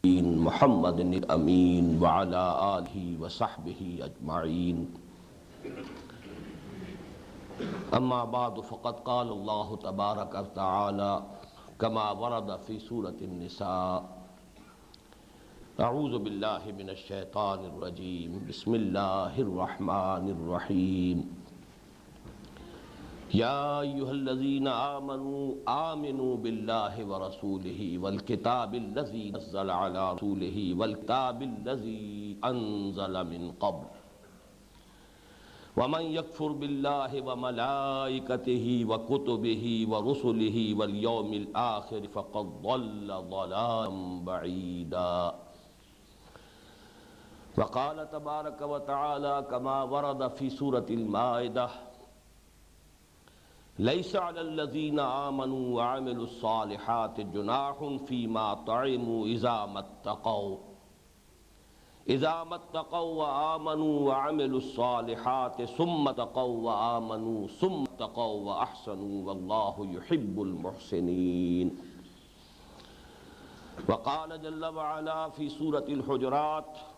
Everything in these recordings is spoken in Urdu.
محمد الامین وعلی آلہ وصحبہ اجمعین اما بعد فقد قال اللہ تبارک وتعالی کما ورد فی سورۃ النساء اعوذ باللہ من الشیطان الرجیم بسم اللہ الرحمن الرحیم یا ایھا الذین آمنوا آمنوا باللہ ورسولہ والکتاب الذی نزل علی رسولہ والکتاب الذی انزل من قبل ومن یکفر باللہ وملائکتہ وکتبہ ورسلہ والیوم الآخر فقد ضل ضلالا بعیدا وقال تبارک وتعالی کما ورد فی سورۃ المائدہ لیس علی الذین آمنوا وعملوا الصالحات جناح فیما طعموا اذا ما اتقوا وآمنوا وعملوا الصالحات ثم اتقوا وآمنوا ثم اتقوا واحسنوا واللہ يحب المحسنین وقال جل وعلا فی سورۃ الحجرات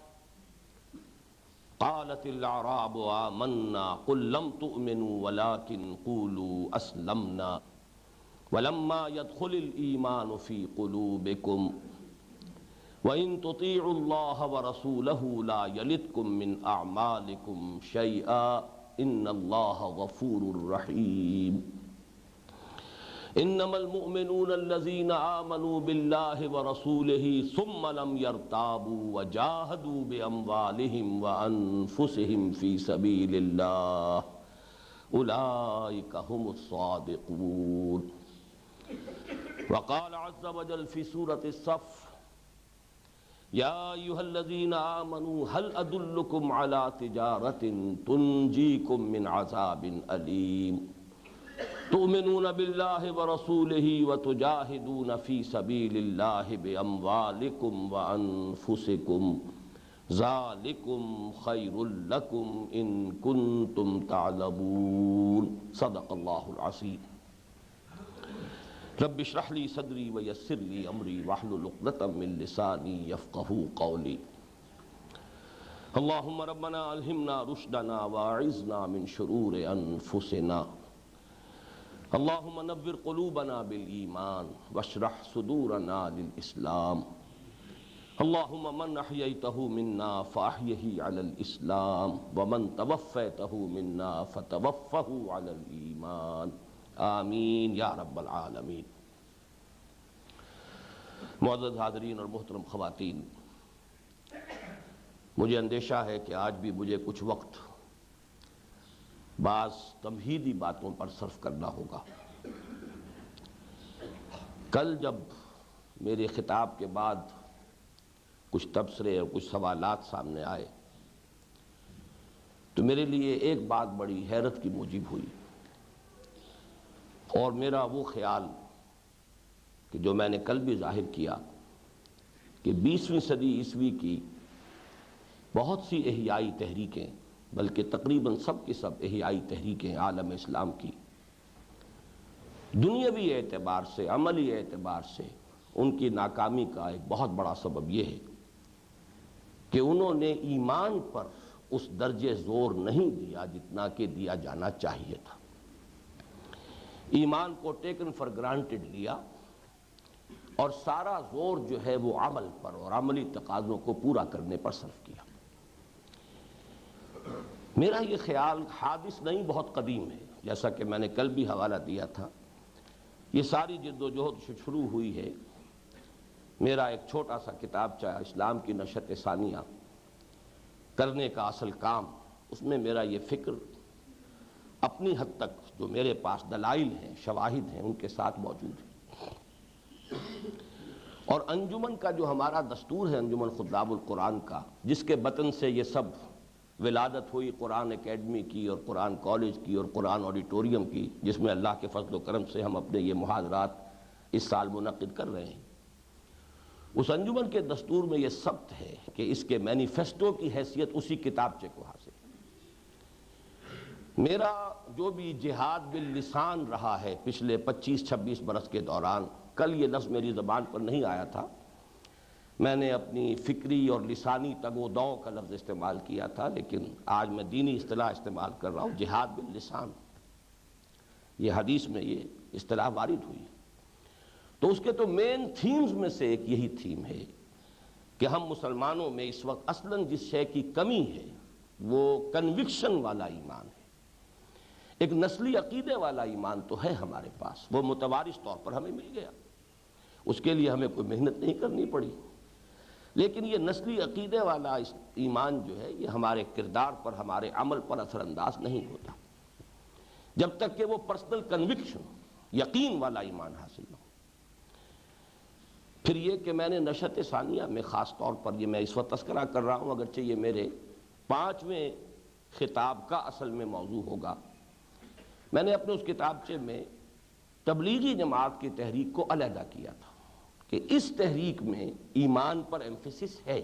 قالت الاعراب آمنا قل لم تؤمنوا ولكن قولوا اسلمنا ولما يدخل الايمان في قلوبكم وان تطيعوا الله ورسوله لا يلتكم من اعمالكم شيئا ان الله غفور رحيم انما المؤمنون الذين آمنوا بالله ورسوله ثم لم يرتابوا وجاهدوا بأموالهم وأنفسهم في سبيل الله أولئك هم الصادقون وقال عز وجل في سورة الصف يا أيها الذين آمنوا هل أدلكم على تجارة تنجيكم من عذاب أليم تؤمنون بالله ورسوله وتجاهدون في سبيل الله بأموالكم وأنفسكم ذلكم خير لكم إن كنتم تعلمون صدق الله العظيم رب اشرح لي صدري ويسر لي أمري واحلل عقدة من لساني يفقهوا قولي اللهم ربنا ألهمنا رشدنا وأعذنا من شرور أنفسنا اللهم نور قلوبنا بالایمان واشرح صدورنا للاسلام اللهم من احییته منا فاحیه علی الاسلام ومن توفیته منا فتوفه علی الایمان آمین یا رب العالمین۔ معزز حاضرین اور محترم خواتین، مجھے اندیشہ ہے کہ آج بھی مجھے کچھ وقت بعض تمہیدی باتوں پر صرف کرنا ہوگا۔ کل جب میرے خطاب کے بعد کچھ تبصرے اور کچھ سوالات سامنے آئے تو میرے لیے ایک بات بڑی حیرت کی موجب ہوئی، اور میرا وہ خیال کہ جو میں نے کل بھی ظاہر کیا کہ 20ویں صدی عیسوی کی بہت سی احیائی تحریکیں، بلکہ تقریباً سب کی سب احیائی تحریکیں عالم اسلام کی، دنیاوی اعتبار سے، عملی اعتبار سے ان کی ناکامی کا ایک بہت بڑا سبب یہ ہے کہ انہوں نے ایمان پر اس درجے زور نہیں دیا جتنا کہ دیا جانا چاہیے تھا۔ ایمان کو ٹیکن فار گرانٹڈ لیا اور سارا زور جو ہے وہ عمل پر اور عملی تقاضوں کو پورا کرنے پر صرف کیا۔ میرا یہ خیال حادث نہیں، بہت قدیم ہے، جیسا کہ میں نے کل بھی حوالہ دیا تھا۔ یہ ساری جد و جہد شروع ہوئی ہے میرا ایک چھوٹا سا کتابچہ اسلام کی نشت ثانیہ کرنے کا اصل کام، اس میں میرا یہ فکر اپنی حد تک جو میرے پاس دلائل ہیں، شواہد ہیں، ان کے ساتھ موجود ہے۔ اور انجمن کا جو ہمارا دستور ہے، انجمن خطاب القرآن کا، جس کے بطن سے یہ سب ولادت ہوئی قرآن اکیڈمی کی اور قرآن کالج کی اور قرآن آڈیٹوریم کی، جس میں اللہ کے فضل و کرم سے ہم اپنے یہ محاضرات اس سال منعقد کر رہے ہیں، اس انجمن کے دستور میں یہ ثبت ہے کہ اس کے مینیفیسٹو کی حیثیت اسی کتابچے کو حاصل ہے۔ میرا جو بھی جہاد باللسان رہا ہے پچھلے 25-26 برس کے دوران، کل یہ لفظ میری زبان پر نہیں آیا تھا، میں نے اپنی فکری اور لسانی تگ و دو کا لفظ استعمال کیا تھا، لیکن آج میں دینی اصطلاح استعمال کر رہا ہوں، جہاد باللسان۔ یہ حدیث میں یہ اصطلاح وارد ہوئی ہے۔ تو اس کے تو مین تھیمز میں سے ایک یہی تھیم ہے کہ ہم مسلمانوں میں اس وقت اصلاً جس شے کی کمی ہے وہ کنوکشن والا ایمان ہے۔ ایک نسلی عقیدے والا ایمان تو ہے ہمارے پاس، وہ متوارث طور پر ہمیں مل گیا، اس کے لیے ہمیں کوئی محنت نہیں کرنی پڑی، لیکن یہ نسلی عقیدے والا ایمان جو ہے یہ ہمارے کردار پر، ہمارے عمل پر اثر انداز نہیں ہوتا جب تک کہ وہ پرسنل کنوکشن، یقین والا ایمان حاصل نہ ہو۔ پھر یہ کہ میں نے نشأت ثانیہ میں خاص طور پر، یہ میں اس وقت تذکرہ کر رہا ہوں اگرچہ یہ میرے 5ویں خطاب کا اصل میں موضوع ہوگا، میں نے اپنے اس کتابچے میں تبلیغی جماعت کی تحریک کو علیحدہ کیا تھا کہ اس تحریک میں ایمان پر ایمفیسس ہے،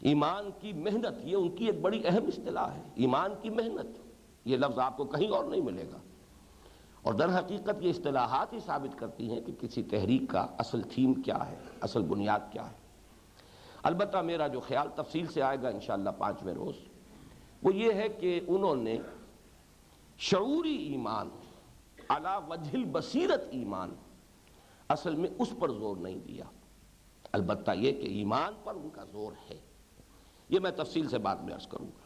ایمان کی محنت، یہ ان کی ایک بڑی اہم اصطلاح ہے، ایمان کی محنت۔ یہ لفظ آپ کو کہیں اور نہیں ملے گا، اور در حقیقت یہ اصطلاحات ہی ثابت کرتی ہیں کہ کسی تحریک کا اصل تھیم کیا ہے، اصل بنیاد کیا ہے۔ البتہ میرا جو خیال تفصیل سے آئے گا انشاءاللہ 5ویں روز، وہ یہ ہے کہ انہوں نے شعوری ایمان، علی وجہ البصیرت ایمان، اصل میں اس پر زور نہیں دیا، البتہ یہ کہ ایمان پر ان کا زور ہے۔ یہ میں تفصیل سے بعد میں عرض کروں گا۔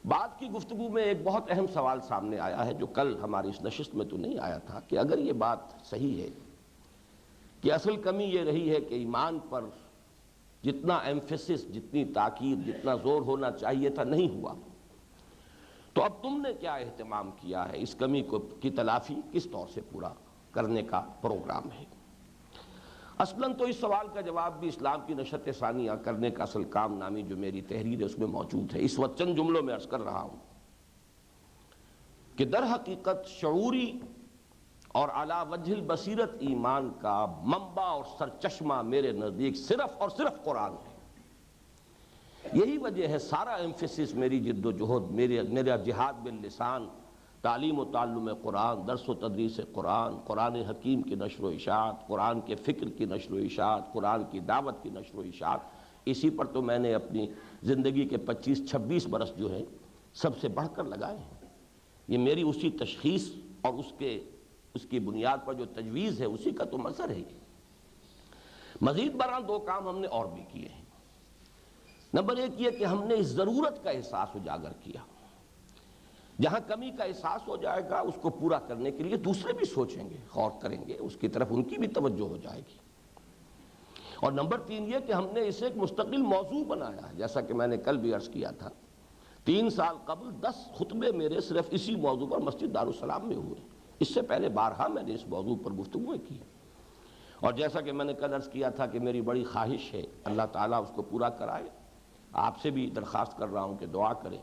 بعد کی گفتگو میں ایک بہت اہم سوال سامنے آیا ہے جو کل ہماری اس نشست میں تو نہیں آیا تھا، کہ اگر یہ بات صحیح ہے کہ اصل کمی یہ رہی ہے کہ ایمان پر جتنا ایمفیسس، جتنی تاکید، جتنا زور ہونا چاہیے تھا نہیں ہوا، تو اب تم نے کیا اہتمام کیا ہے، اس کمی کی تلافی کس طور سے پورا کرنے کا پروگرام ہے؟ اصلاً تو اس سوال کا جواب بھی اسلام کی نشأت ثانیہ کرنے کا اصل کام نامی جو میری تحریر ہے اس میں موجود ہے۔ اس وقت چند جملوں میں عرض کر رہا ہوں کہ در حقیقت شعوری اور علی وجہ البصیرت ایمان کا منبع اور سرچشمہ میرے نزدیک صرف اور صرف قرآن ہے۔ یہی وجہ ہے سارا ایمفیسس میری جد و جہد، میرا جہاد باللسان، تعلیم و تعلم قرآن، درس و تدریس قرآن، قرآن حکیم کی نشر و اشاعت، قرآن کے فکر کی نشر و اشاعت، قرآن کی دعوت کی نشر و اشاعت، اسی پر تو میں نے اپنی زندگی کے 25-26 برس جو ہیں سب سے بڑھ کر لگائے ہیں۔ یہ میری اسی تشخیص اور اس کی بنیاد پر جو تجویز ہے اسی کا تو مظہر ہے۔ مزید برآں 2 کام ہم نے اور بھی کیے ہیں۔ نمبر 1 یہ کہ ہم نے اس ضرورت کا احساس اجاگر کیا، جہاں کمی کا احساس ہو جائے گا اس کو پورا کرنے کے لیے دوسرے بھی سوچیں گے، غور کریں گے، اس کی طرف ان کی بھی توجہ ہو جائے گی۔ اور نمبر 3 یہ کہ ہم نے اسے ایک مستقل موضوع بنایا ہے، جیسا کہ میں نے کل بھی عرض کیا تھا، 3 سال قبل 10 خطبے میرے صرف اسی موضوع پر مسجد دارالسلام میں ہوئے، اس سے پہلے بارہا میں نے اس موضوع پر گفتگویں کی، اور جیسا کہ میں نے کل عرض کیا تھا کہ میری بڑی خواہش ہے اللہ تعالیٰ اس کو پورا کرائے۔ آپ سے بھی درخواست کر رہا ہوں کہ دعا کریں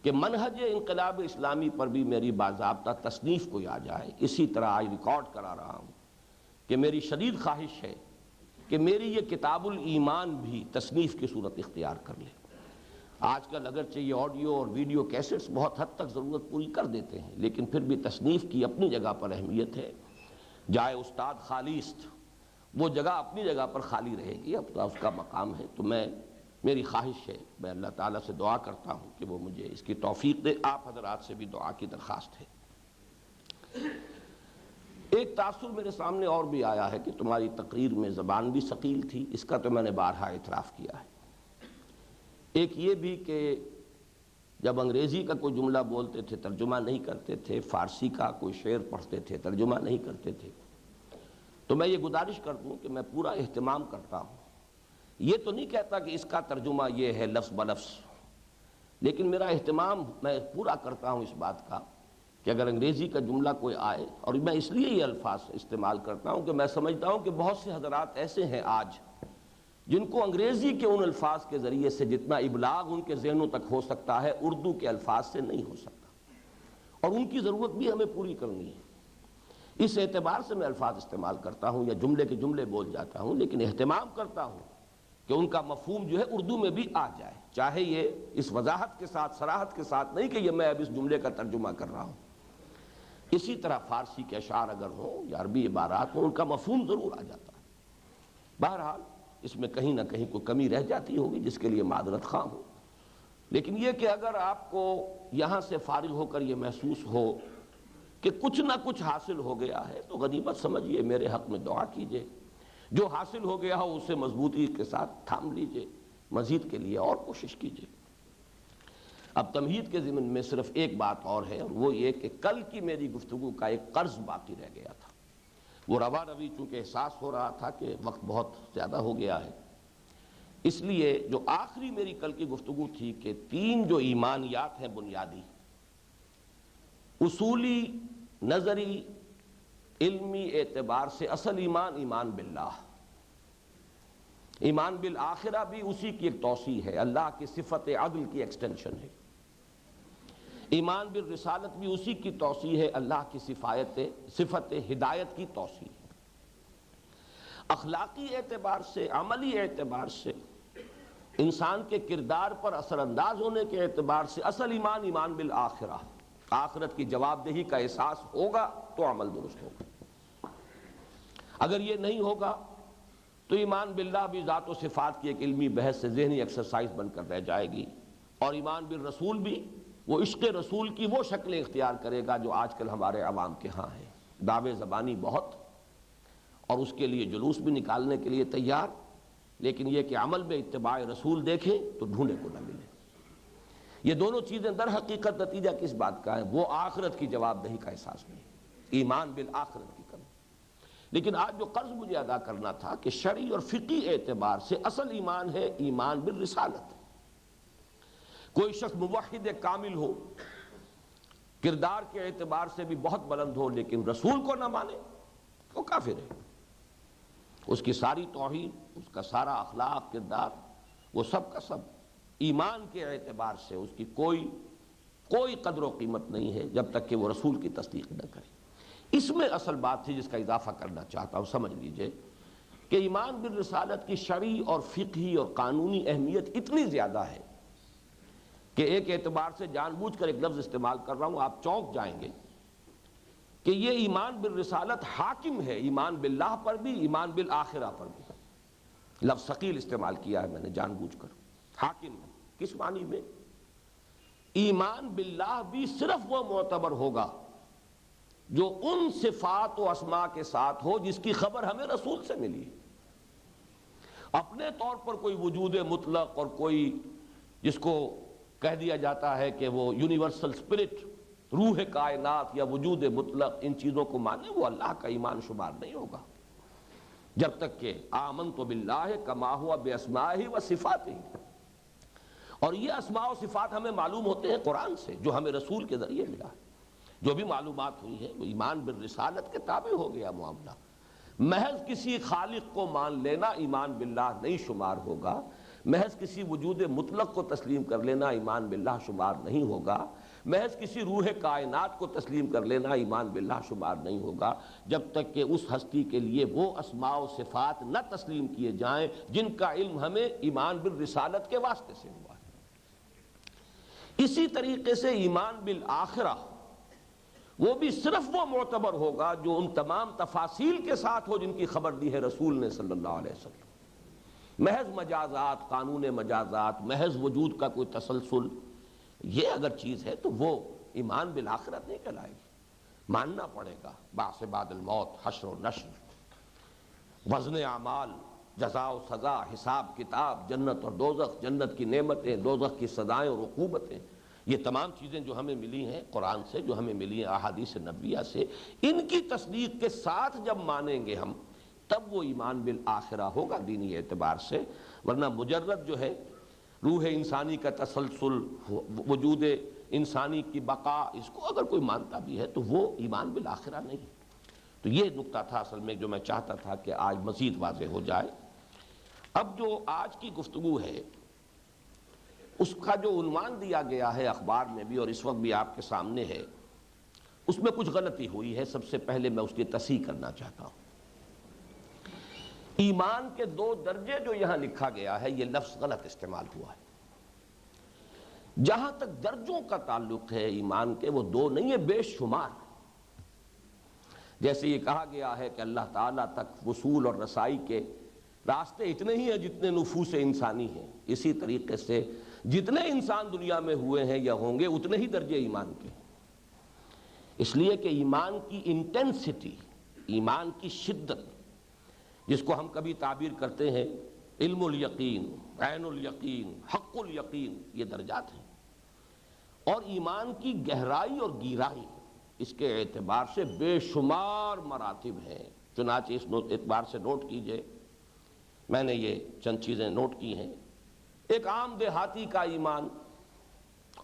کہ منہج انقلاب اسلامی پر بھی میری باضابطہ تصنیف کوئی آ جائے۔ اسی طرح آج ریکارڈ کرا رہا ہوں کہ میری شدید خواہش ہے کہ میری یہ کتاب الایمان بھی تصنیف کی صورت اختیار کر لے۔ آج کل اگرچہ یہ آڈیو اور ویڈیو کیسٹس بہت حد تک ضرورت پوری کر دیتے ہیں، لیکن پھر بھی تصنیف کی اپنی جگہ پر اہمیت ہے۔ جائے استاد خالی است، وہ جگہ اپنی جگہ پر خالی رہے گی، اب تو اس کا مقام ہے۔ تو میری خواہش ہے، میں اللہ تعالیٰ سے دعا کرتا ہوں کہ وہ مجھے اس کی توفیق دے۔ آپ حضرات سے بھی دعا کی درخواست ہے۔ ایک تاثر میرے سامنے اور بھی آیا ہے کہ تمہاری تقریر میں زبان بھی ثقیل تھی، اس کا تو میں نے بارہا اعتراف کیا ہے۔ ایک یہ بھی کہ جب انگریزی کا کوئی جملہ بولتے تھے ترجمہ نہیں کرتے تھے، فارسی کا کوئی شعر پڑھتے تھے ترجمہ نہیں کرتے تھے، تو میں یہ گزارش کر دوں کہ میں پورا اہتمام کرتا ہوں، یہ تو نہیں کہتا کہ اس کا ترجمہ یہ ہے لفظ بلفظ، لیکن میرا اہتمام میں پورا کرتا ہوں اس بات کا کہ اگر انگریزی کا جملہ کوئی آئے، اور میں اس لیے یہ الفاظ استعمال کرتا ہوں کہ میں سمجھتا ہوں کہ بہت سے حضرات ایسے ہیں آج جن کو انگریزی کے ان الفاظ کے ذریعے سے جتنا ابلاغ ان کے ذہنوں تک ہو سکتا ہے اردو کے الفاظ سے نہیں ہو سکتا، اور ان کی ضرورت بھی ہمیں پوری کرنی ہے۔ اس اعتبار سے میں الفاظ استعمال کرتا ہوں یا جملے کے جملے بول جاتا ہوں، لیکن اہتمام کرتا ہوں کہ ان کا مفہوم جو ہے اردو میں بھی آ جائے، چاہے یہ اس وضاحت کے ساتھ، صراحت کے ساتھ نہیں کہ یہ میں اب اس جملے کا ترجمہ کر رہا ہوں۔ اسی طرح فارسی کے اشعار اگر ہوں یا عربی عبارات ہوں، ان کا مفہوم ضرور آ جاتا ہے۔ بہرحال اس میں کہیں نہ کہیں کوئی کمی رہ جاتی ہوگی جس کے لیے معذرت خواہ ہوں، لیکن یہ کہ اگر آپ کو یہاں سے فارغ ہو کر یہ محسوس ہو کہ کچھ نہ کچھ حاصل ہو گیا ہے تو غنیمت سمجھیے، میرے حق میں دعا کیجئے، جو حاصل ہو گیا ہو اسے مضبوطی کے ساتھ تھام لیجئے، مزید کے لیے اور کوشش کیجئے۔ اب تمہید کے ضمن میں صرف ایک بات اور ہے، اور وہ یہ کہ کل کی میری گفتگو کا ایک قرض باقی رہ گیا تھا، وہ رواں روی چونکہ احساس ہو رہا تھا کہ وقت بہت زیادہ ہو گیا ہے، اس لیے جو آخری میری کل کی گفتگو تھی کہ 3 جو ایمانیات ہیں بنیادی، اصولی، نظری، علمی اعتبار سے اصل ایمان، ایمان باللہ، ایمان بالآخرہ بھی اسی کی ایک توسیع ہے، اللہ کی صفت عدل کی ایکسٹینشن ہے، ایمان بالرسالت بھی اسی کی توسیع ہے، اللہ کی صفت ہدایت کی توسیع ہے۔ اخلاقی اعتبار سے، عملی اعتبار سے، انسان کے کردار پر اثر انداز ہونے کے اعتبار سے اصل ایمان، ایمان بالآخرہ، آخرت کی جواب دہی کا احساس ہوگا تو عمل درست ہوگا، اگر یہ نہیں ہوگا تو ایمان باللہ بھی ذات و صفات کی ایک علمی بحث سے ذہنی ایکسرسائز بن کر رہ جائے گی، اور ایمان بالرسول بھی وہ عشق رسول کی وہ شکلیں اختیار کرے گا جو آج کل ہمارے عوام کے ہاں ہیں، دعوے زبانی بہت اور اس کے لیے جلوس بھی نکالنے کے لیے تیار، لیکن یہ کہ عمل میں اتباع رسول دیکھیں تو ڈھونڈے کو نہ ملے۔ یہ دونوں چیزیں در حقیقت نتیجہ کس بات کا ہے؟ وہ آخرت کی جواب دہی کا احساس نہیں، ایمان بالآخرت کی کمی۔ لیکن آج جو قرض مجھے ادا کرنا تھا کہ شرعی اور فقہی اعتبار سے اصل ایمان ہے ایمان بالرسالت۔ کوئی شخص موحد کامل ہو، کردار کے اعتبار سے بھی بہت بلند ہو، لیکن رسول کو نہ مانے، وہ کافر ہے، اس کی ساری توحید، اس کا سارا اخلاق، کردار، وہ سب کا سب ایمان کے اعتبار سے اس کی کوئی قدر و قیمت نہیں ہے جب تک کہ وہ رسول کی تصدیق نہ کرے۔ اس میں اصل بات تھی جس کا اضافہ کرنا چاہتا ہوں، سمجھ لیجئے کہ ایمان بالرسالت کی شرعی اور فقہی اور قانونی اہمیت اتنی زیادہ ہے کہ ایک اعتبار سے جان بوجھ کر ایک لفظ استعمال کر رہا ہوں، آپ چونک جائیں گے کہ یہ ایمان بالرسالت حاکم ہے ایمان باللہ پر بھی، ایمان بالآخرہ پر بھی۔ لفظ ثقیل استعمال کیا ہے میں نے جان بوجھ کر، حاکم ہے کس معنی میں؟ ایمان باللہ بھی صرف وہ معتبر ہوگا جو ان صفات و اسماء کے ساتھ ہو جس کی خبر ہمیں رسول سے ملی ہے۔ اپنے طور پر کوئی وجود مطلق اور کوئی جس کو کہہ دیا جاتا ہے کہ وہ یونیورسل اسپرٹ، روح کائنات یا وجود مطلق، ان چیزوں کو مانے، وہ اللہ کا ایمان شمار نہیں ہوگا جب تک کہ آمنت باللہ کما ہوا باسمائہ و صفاتہ۔ اور یہ اسماء و صفات ہمیں معلوم ہوتے ہیں قرآن سے جو ہمیں رسول کے ذریعے ملا ہے۔ جو بھی معلومات ہوئی ہے وہ ایمان بالرسالت کے تابع ہو گیا معاملہ۔ محض کسی خالق کو مان لینا ایمان باللہ نہیں شمار ہوگا، محض کسی وجود مطلق کو تسلیم کر لینا ایمان باللہ شمار نہیں ہوگا، محض کسی روح کائنات کو تسلیم کر لینا ایمان باللہ شمار نہیں ہوگا، جب تک کہ اس ہستی کے لیے وہ اسماء و صفات نہ تسلیم کیے جائیں جن کا علم ہمیں ایمان بالرسالت کے واسطے سے ہوا ہے۔ اسی طریقے سے ایمان بالآخرہ وہ بھی صرف وہ معتبر ہوگا جو ان تمام تفاصیل کے ساتھ ہو جن کی خبر دی ہے رسول نے صلی اللہ علیہ وسلم۔ محض مجازات، قانون مجازات، محض وجود کا کوئی تسلسل، یہ اگر چیز ہے تو وہ ایمان بالآخرت نہیں کہلائے گی۔ ماننا پڑے گا بعث بعد الموت، حشر و نشر، وزن اعمال، جزا و سزا، حساب کتاب، جنت اور دوزخ، جنت کی نعمتیں، دوزخ کی سزائیں اور عقوبتیں، یہ تمام چیزیں جو ہمیں ملی ہیں قرآن سے، جو ہمیں ملی ہیں احادیث نبویہ سے، ان کی تصدیق کے ساتھ جب مانیں گے ہم تب وہ ایمان بالآخرہ ہوگا دینی اعتبار سے۔ ورنہ مجرد جو ہے روح انسانی کا تسلسل، وجود انسانی کی بقا، اس کو اگر کوئی مانتا بھی ہے تو وہ ایمان بالآخرہ نہیں۔ تو یہ نقطہ تھا اصل میں جو میں چاہتا تھا کہ آج مزید واضح ہو جائے۔ اب جو آج کی گفتگو ہے اس کا جو عنوان دیا گیا ہے اخبار میں بھی اور اس وقت بھی آپ کے سامنے ہے، اس میں کچھ غلطی ہوئی ہے۔ سب سے پہلے میں اس کی تصحیح کرنا چاہتا ہوں۔ ایمان کے 2 درجے جو یہاں لکھا گیا ہے، یہ لفظ غلط استعمال ہوا ہے۔ جہاں تک درجوں کا تعلق ہے ایمان کے، وہ 2 نہیں ہے، بے شمار۔ جیسے یہ کہا گیا ہے کہ اللہ تعالیٰ تک وصول اور رسائی کے راستے اتنے ہی ہیں جتنے نفوس انسانی ہیں. اسی طریقے سے جتنے انسان دنیا میں ہوئے ہیں یا ہوں گے اتنے ہی درجے ایمان کے. اس لیے کہ ایمان کی انٹینسٹی، ایمان کی شدت، جس کو ہم کبھی تعبیر کرتے ہیں علم الیقین، عین الیقین، حق الیقین، یہ درجات ہیں. اور ایمان کی گہرائی اور گیرائی اس کے اعتبار سے بے شمار مراتب ہیں. چنانچہ اس اعتبار سے نوٹ کیجئے، میں نے یہ چند چیزیں نوٹ کی ہیں. ایک عام دیہاتی کا ایمان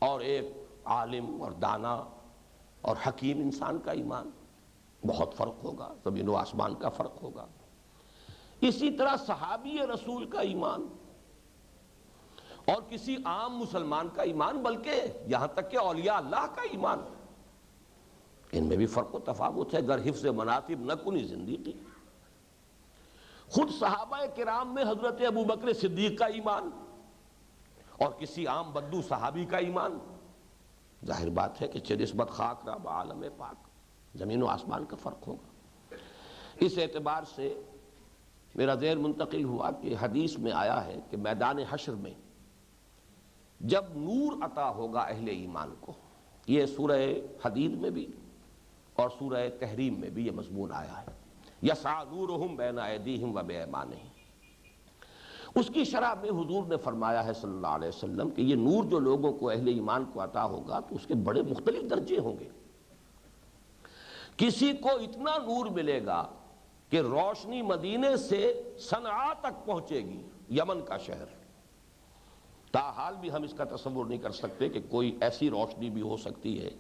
اور ایک عالم اور دانا اور حکیم انسان کا ایمان بہت فرق ہوگا، زمین و آسمان کا فرق ہوگا. اسی طرح صحابی رسول کا ایمان اور کسی عام مسلمان کا ایمان، بلکہ یہاں تک کہ اولیاء اللہ کا ایمان، ان میں بھی فرق و تفاوت ہے. گر حفظ مناطب نہ کنی زندگی. خود صحابہ کرام میں حضرت ابوبکر صدیق کا ایمان اور کسی عام بدو صحابی کا ایمان، ظاہر بات ہے کہ چہ نسبت خاک را بعالم پاک، زمین و آسمان کا فرق ہوگا. اس اعتبار سے میرا ذہن منتقل ہوا کہ حدیث میں آیا ہے کہ میدان حشر میں جب نور عطا ہوگا اہل ایمان کو، یہ سورہ حدید میں بھی اور سورہ تحریم میں بھی یہ مضمون آیا ہے، یسعی نورہم بین ایدیہم و بایمانہم. اس کی شرح میں حضور نے فرمایا ہے صلی اللہ علیہ وسلم کہ یہ نور جو لوگوں کو اہل ایمان کو عطا ہوگا تو اس کے بڑے مختلف درجے ہوں گے. کسی کو اتنا نور ملے گا کہ روشنی مدینے سے صنعاء تک پہنچے گی، یمن کا شہر. تاحال بھی ہم اس کا تصور نہیں کر سکتے کہ کوئی ایسی روشنی بھی ہو سکتی ہے.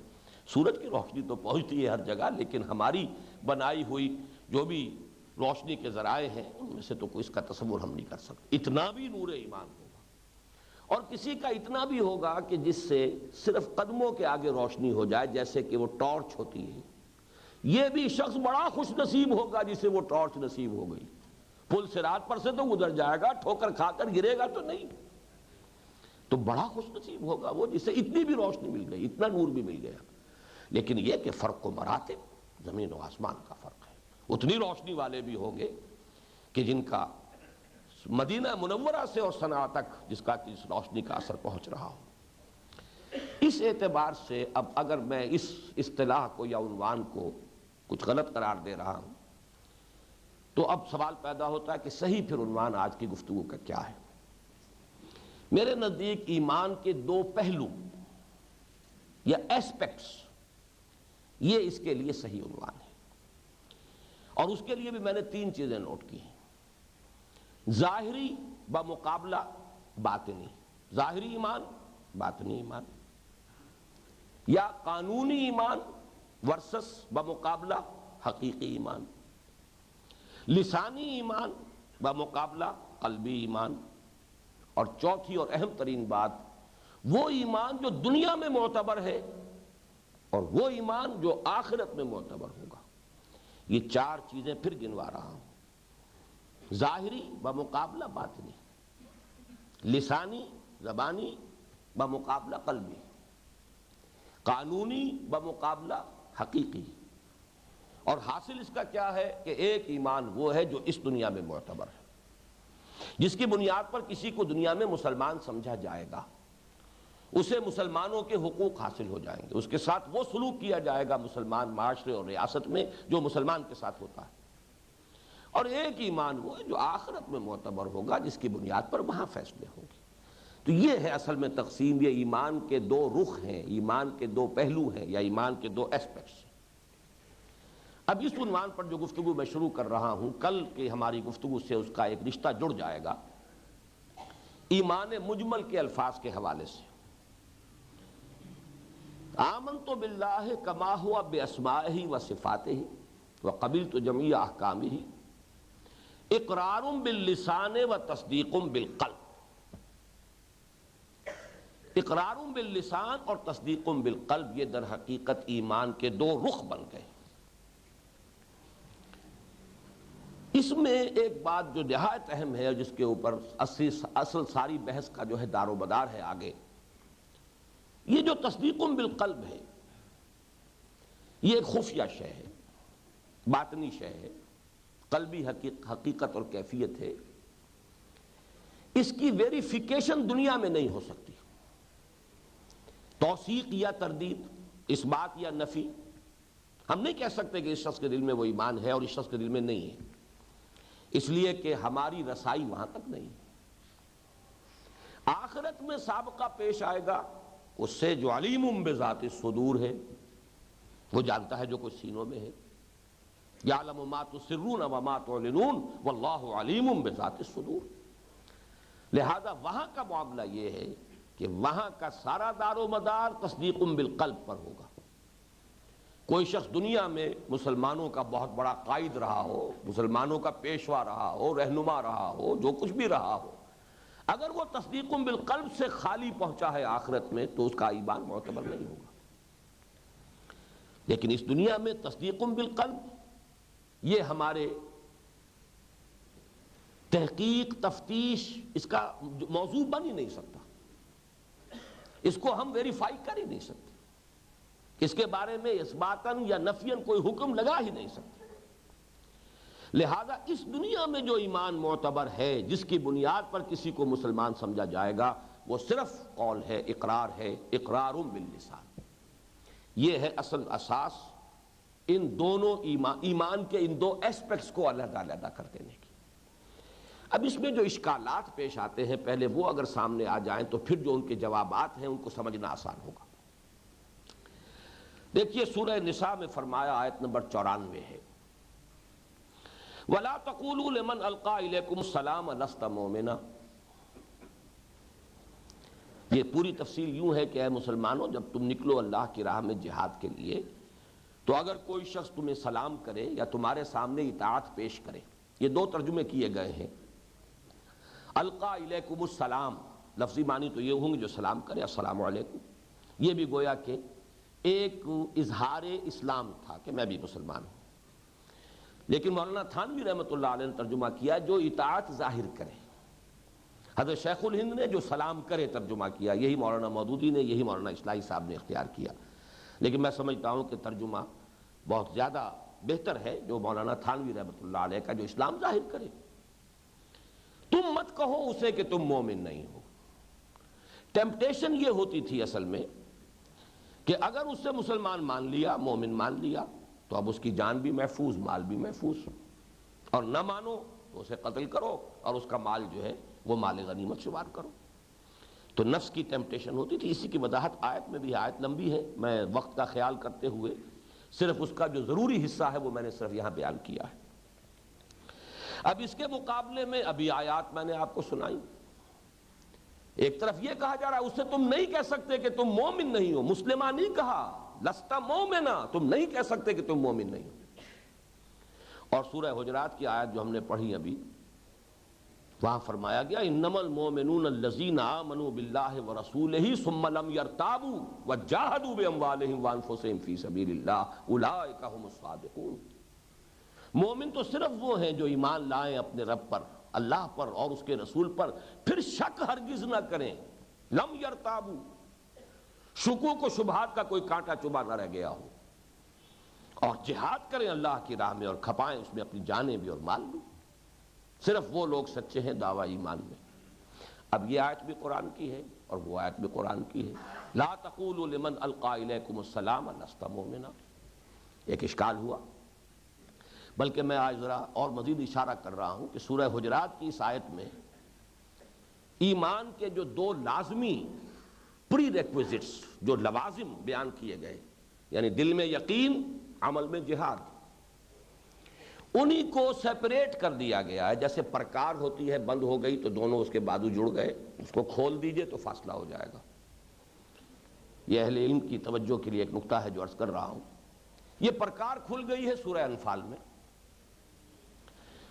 سورج کی روشنی تو پہنچتی ہے ہر جگہ، لیکن ہماری بنائی ہوئی جو بھی روشنی کے ذرائع ہیں ان میں سے تو کوئی اس کا تصور ہم نہیں کر سکتے. اتنا بھی نور ایمان ہوگا. اور کسی کا اتنا بھی ہوگا کہ جس سے صرف قدموں کے آگے روشنی ہو جائے، جیسے کہ وہ ٹارچ ہوتی ہے. یہ بھی شخص بڑا خوش نصیب ہوگا جسے وہ ٹارچ نصیب ہو گئی. پل صراط پر سے تو گزر جائے گا، ٹھوکر کھا کر گرے گا تو نہیں. تو بڑا خوش نصیب ہوگا وہ جسے اتنی بھی روشنی مل گئی، اتنا نور بھی مل گیا. لیکن یہ کہ فرق و مراتب زمین و آسمان کا فرق ہے. اتنی روشنی والے بھی ہوں گے کہ جن کا مدینہ منورہ سے اور صنعاء تک جس کا اس روشنی کا اثر پہنچ رہا ہو. اس اعتبار سے اب اگر میں اس اصطلاح کو یا عنوان کو کچھ غلط قرار دے رہا ہوں تو اب سوال پیدا ہوتا ہے کہ صحیح پھر عنوان آج کی گفتگو کا کیا ہے. میرے نزدیک ایمان کے دو پہلو یا ایسپیکٹس، یہ اس کے لیے صحیح عنوان ہے. اور اس کے لیے بھی میں نے تین چیزیں نوٹ کی ہیں. ظاہری بمقابلہ باطنی، ظاہری ایمان باطنی ایمان، یا قانونی ایمان ورسس بمقابلہ حقیقی ایمان، لسانی ایمان بمقابلہ قلبی ایمان، اور چوتھی اور اہم ترین بات وہ ایمان جو دنیا میں معتبر ہے اور وہ ایمان جو آخرت میں معتبر ہوگا. یہ چار چیزیں پھر گنوا رہا ہوں. ظاہری بمقابلہ باطنی، لسانی زبانی بمقابلہ قلبی، قانونی بمقابلہ حقیقی. اور حاصل اس کا کیا ہے کہ ایک ایمان وہ ہے جو اس دنیا میں معتبر ہے، جس کی بنیاد پر کسی کو دنیا میں مسلمان سمجھا جائے گا، اسے مسلمانوں کے حقوق حاصل ہو جائیں گے، اس کے ساتھ وہ سلوک کیا جائے گا مسلمان معاشرے اور ریاست میں جو مسلمان کے ساتھ ہوتا ہے. اور ایک ایمان وہ ہے جو آخرت میں معتبر ہوگا، جس کی بنیاد پر وہاں فیصلے ہوں گے. تو یہ ہے اصل میں تقسیم. یہ ایمان کے دو رخ ہیں، ایمان کے دو پہلو ہیں، یا ایمان کے دو ایسپیکٹس ہیں. اب اس عنوان پر جو گفتگو میں شروع کر رہا ہوں، کل کی ہماری گفتگو سے اس کا ایک رشتہ جڑ جائے گا ایمان مجمل کے الفاظ کے حوالے سے. آمنت باللہ کما ہوا باسمائہ و صفاتہ وقبلت جمیع احکامہ اقرار باللسان و تصدیق بالقلب. اقرار باللسان اور تصدیق بالقلب یہ در حقیقت ایمان کے دو رخ بن گئے. اس میں ایک بات جو نہایت اہم ہے، جس کے اوپر اصل ساری بحث کا جو ہے دار و مدار ہے آگے، یہ جو تصدیق بالقلب ہے یہ ایک خفیہ شے ہے، باطنی شے ہے، قلبی حقیقت اور کیفیت ہے. اس کی ویریفیکیشن دنیا میں نہیں ہو سکتی. توثیق یا تردید، اس بات یا نفی، ہم نہیں کہہ سکتے کہ اس شخص کے دل میں وہ ایمان ہے اور اس شخص کے دل میں نہیں ہے، اس لیے کہ ہماری رسائی وہاں تک نہیں. آخرت میں سابقہ پیش آئے گا اس سے جو علیم بذات الصدور ہے، وہ جانتا ہے جو کچھ سینوں میں ہے. یعلم ما تسرون وما تعلنون واللہ علیم بذات الصدور. لہذا وہاں کا معاملہ یہ ہے کہ وہاں کا سارا دار و مدار تصدیق بالقلب پر ہوگا. کوئی شخص دنیا میں مسلمانوں کا بہت بڑا قائد رہا ہو، مسلمانوں کا پیشوا رہا ہو، رہنما رہا ہو، جو کچھ بھی رہا ہو، اگر وہ تصدیق بالقلب سے خالی پہنچا ہے آخرت میں تو اس کا ایمان معتبر نہیں ہوگا. لیکن اس دنیا میں تصدیق بالقلب یہ ہمارے تحقیق تفتیش اس کا موضوع بن ہی نہیں سکتا، اس کو ہم ویریفائی کر ہی نہیں سکتے، اس کے بارے میں اثباتاً یا نفیاً کوئی حکم لگا ہی نہیں سکتے. لہذا اس دنیا میں جو ایمان معتبر ہے، جس کی بنیاد پر کسی کو مسلمان سمجھا جائے گا، وہ صرف قول ہے، اقرار ہے، اقرار باللسان. یہ ہے اصل اساس ان دونوں ایمان کے ان دو ایسپیکٹس کو علیحدہ علیحدہ کر دینے کی. اب اس میں جو اشکالات پیش آتے ہیں پہلے وہ اگر سامنے آ جائیں تو پھر جو ان کے جوابات ہیں ان کو سمجھنا آسان ہوگا. دیکھیے سورہ نساء میں فرمایا، آیت نمبر 94 ہے، وَلَا تَقُولُوا لِمَنْ أَلْقَى إِلَيْكُمُ السَّلَامَ لَسْتَ مُؤْمِنًا. یہ پوری تفصیل یوں ہے کہ اے مسلمانوں، جب تم نکلو اللہ کی راہ میں جہاد کے لیے تو اگر کوئی شخص تمہیں سلام کرے یا تمہارے سامنے اطاعت پیش کرے، یہ دو ترجمے کیے گئے ہیں. القا الیکم السلام لفظی معنی تو یہ ہوں گے جو سلام کرے، السلام علیکم. یہ بھی گویا کہ ایک اظہار اسلام تھا کہ میں بھی مسلمان ہوں. لیکن مولانا تھانوی رحمۃ اللہ علیہ نے ترجمہ کیا جو اطاعت ظاہر کرے. حضرت شیخ الہند نے جو سلام کرے ترجمہ کیا، یہی مولانا مودودی نے، یہی مولانا اصلاحی صاحب نے اختیار کیا. لیکن میں سمجھتا ہوں کہ ترجمہ بہت زیادہ بہتر ہے جو مولانا تھانوی رحمۃ اللہ علیہ کا، جو اسلام ظاہر کرے. تم مت کہو اسے کہ تم مومن نہیں ہو. ٹیمپٹیشن یہ ہوتی تھی اصل میں کہ اگر اس سے مسلمان مان لیا، مومن مان لیا، تو اب اس کی جان بھی محفوظ، مال بھی محفوظ، اور نہ مانو تو اسے قتل کرو اور اس کا مال جو ہے وہ مال غنیمت شمار کرو. تو نفس کی ٹیمپٹیشن ہوتی تھی. اسی کی وضاحت آیت میں بھی، آیت لمبی ہے، میں وقت کا خیال کرتے ہوئے صرف اس کا جو ضروری حصہ ہے وہ میں نے صرف یہاں بیان کیا ہے. اب اس کے مقابلے میں ابھی آیات میں نے آپ کو سنائی. ایک طرف یہ کہا جا رہا ہے اس سے تم نہیں کہہ سکتے کہ تم مومن نہیں ہو. مسلمہ نہیں کہا، لستا مومنا، تم نہیں کہہ سکتے کہ تم مومن نہیں ہو. اور سورہ حجرات کی آیت جو ہم نے پڑھی ابھی، وہاں فرمایا گیا انما المؤمنون الذین آمنوا باللہ ورسولہ ثم لم یرتابوا وجاہدوا باموالہم وانفسہم فی سبیل اللہ اولئک هم الصادقون. مومن تو صرف وہ ہیں جو ایمان لائیں اپنے رب پر، اللہ پر اور اس کے رسول پر، پھر شک ہرگز نہ کریں. لم یرتابوا، شکوک و شبہات کا کوئی کانٹا چبھا نہ رہ گیا ہو، اور جہاد کریں اللہ کی راہ میں اور کھپائیں اس میں اپنی جانیں بھی اور مال بھی. صرف وہ لوگ سچے ہیں دعویٰ ایمان میں. اب یہ آیت بھی قرآن کی ہے اور وہ آیت بھی قرآن کی ہے. لا تقولوا لمن القا الیکم السلام لست مؤمنا. ایک اشکال ہوا، بلکہ میں آج ذرا اور مزید اشارہ کر رہا ہوں کہ سورہ حجرات کی اس آیت میں ایمان کے جو دو لازمی پری ریکویزٹس، جو لوازم بیان کیے گئے، یعنی دل میں یقین، عمل میں جہاد، انہی کو سیپریٹ کر دیا گیا ہے. جیسے پرکار ہوتی ہے، بند ہو گئی تو دونوں اس کے بازو جڑ گئے، اس کو کھول دیجئے تو فاصلہ ہو جائے گا. یہ اہل علم کی توجہ کے لیے ایک نقطہ ہے جو عرض کر رہا ہوں. یہ پرکار کھل گئی ہے سورہ انفال میں.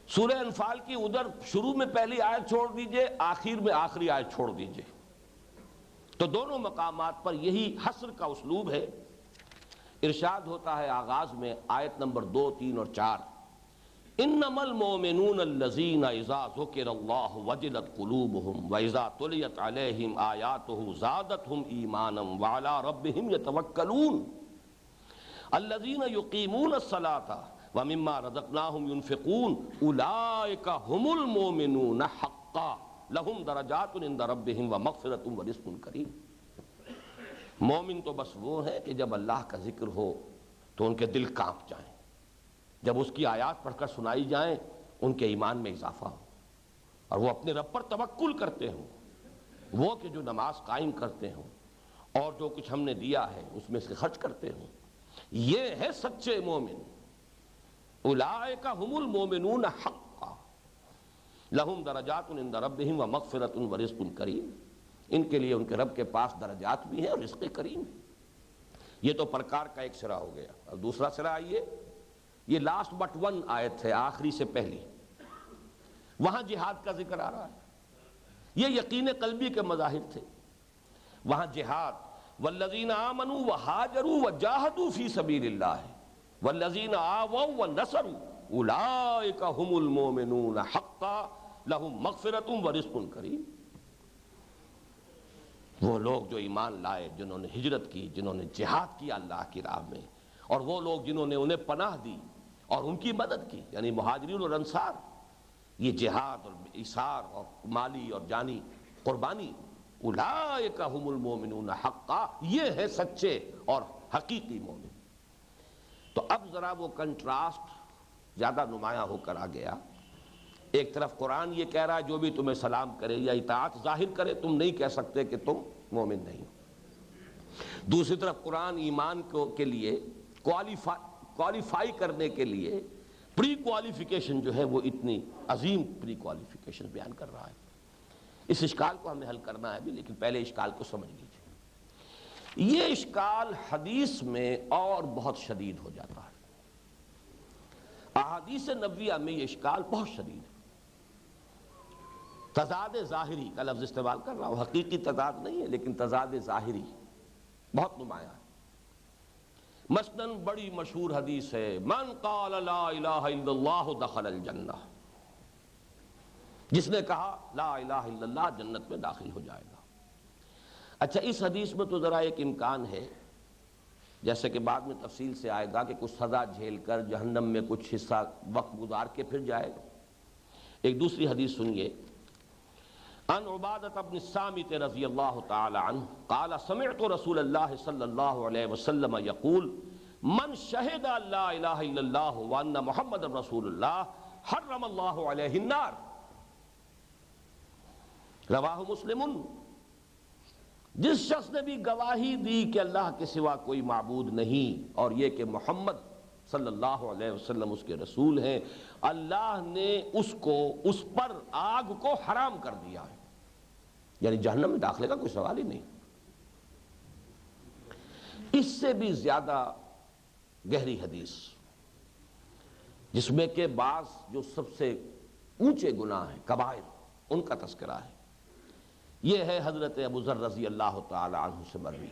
سورہ انفال کی ادھر شروع میں پہلی آیت چھوڑ دیجئے، آخر میں آخری آیت چھوڑ دیجئے، تو دونوں مقامات پر یہی حصر کا اسلوب ہے. ارشاد ہوتا ہے آغاز میں آیت نمبر 2، 3 اور 4، انما المؤمنون الذین اذا ذکر اللہ وجلت قلوبہم واذا تلیت علیہم آیاتہ زادتہم ایمانا وعلی ربہم یتوکلون الذین یقیمون الصلاۃ ومما رزقناہم ینفقون اولئک هم المؤمنون حقا لہم درجات عند ربہم ومغفرۃ ورزق کریم۔ مومن تو بس وہ ہے کہ جب اللہ کا ذکر ہو تو ان کے دل کانپ جائیں، جب اس کی آیات پڑھ کر سنائی جائیں ان کے ایمان میں اضافہ ہو، اور وہ اپنے رب پر توکل کرتے ہوں، وہ کہ جو نماز قائم کرتے ہوں اور جو کچھ ہم نے دیا ہے اس میں سے خرچ کرتے ہوں۔ یہ ہے سچے مومن، اولئک ھم المؤمنون حقا لہم درجات عند ربہم ومغفرۃ ورزق کریم۔ ان کے لیے ان کے رب کے پاس درجات بھی ہیں اور رزق کریم ہے۔ یہ تو پرکار کا ایک سرا ہو گیا، اور دوسرا سرا آئیے، یہ لاسٹ بٹ ون آیت ہے، آخری سے پہلی، وہاں جہاد کا ذکر آ رہا ہے۔ یہ یقین قلبی کے مظاہر تھے، وہاں جہاد، والذین آمنوا وہاجروا وجاہدوا فی سبیل اللہ، والذین آووا ونصروا اولئک ھم المؤمنون حقا لہم مغفرۃ ورزق کریم۔ وہ لوگ جو ایمان لائے، جنہوں نے ہجرت کی، جنہوں نے جہاد کیا اللہ کی راہ میں، اور وہ لوگ جنہوں نے انہیں پناہ دی اور ان کی مدد کی، یعنی مہاجرین اور انصار، یہ جہاد اور ایثار اور مالی اور جانی قربانی، اولئک ھم المؤمنون حقا، یہ ہے سچے اور حقیقی مومن۔ تو اب ذرا وہ کنٹراسٹ زیادہ نمایاں ہو کر آ گیا۔ ایک طرف قرآن یہ کہہ رہا ہے جو بھی تمہیں سلام کرے یا اطاعت ظاہر کرے تم نہیں کہہ سکتے کہ تم مومن نہیں ہو۔ دوسری طرف قرآن ایمان کے لیے کوالیفائی کرنے کے لیے پری کوالیفیکیشن جو ہے وہ اتنی عظیم پری کوالیفیکیشن بیان کر رہا ہے۔ اس اشکال کو ہم نے حل کرنا ہے بھی، لیکن پہلے اشکال کو سمجھ لیجیے۔ یہ اشکال حدیث میں اور بہت شدید ہو جاتا ہے، احادیث نبویہ میں یہ اشکال بہت شدید ہے۔ تضاد ظاہری کا لفظ استعمال کر رہا ہوں، حقیقی تضاد نہیں ہے لیکن تضاد ظاہری بہت نمایاں ہے۔ مثلاً بڑی مشہور حدیث ہے، من قال لا الہ الا اللہ دخل الجنہ، جس نے کہا لا الہ الا اللہ جنت میں داخل ہو جائے گا۔ اچھا، اس حدیث میں تو ذرا ایک امکان ہے، جیسے کہ بعد میں تفصیل سے آئے گا، کہ کچھ سزا جھیل کر جہنم میں کچھ حصہ وقت گزار کے پھر جائے گا۔ ایک دوسری حدیث سنیے، عن عبادۃ بن الصامت رضی اللہ تعالی عنہ قال سمعت رسول اللہ صلی اللہ علیہ وسلم یقول من شہد لا الہ الا اللہ وان محمد رسول اللہ حرم اللہ علیہ النار، رواہ مسلم۔ جس شخص نے بھی گواہی دی کہ اللہ کے سوا کوئی معبود نہیں اور یہ کہ محمد صلی اللہ علیہ وسلم اس کے رسول ہیں، اللہ نے اس پر آگ کو حرام کر دیا ہے، یعنی جہنم میں داخلے کا کوئی سوال ہی نہیں۔ اس سے بھی زیادہ گہری حدیث، جس میں کہ بعض جو سب سے اونچے گناہ ہیں، کبائر، ان کا تذکرہ ہے، یہ ہے حضرت ابو ذر رضی اللہ تعالی عنہ سے مروی،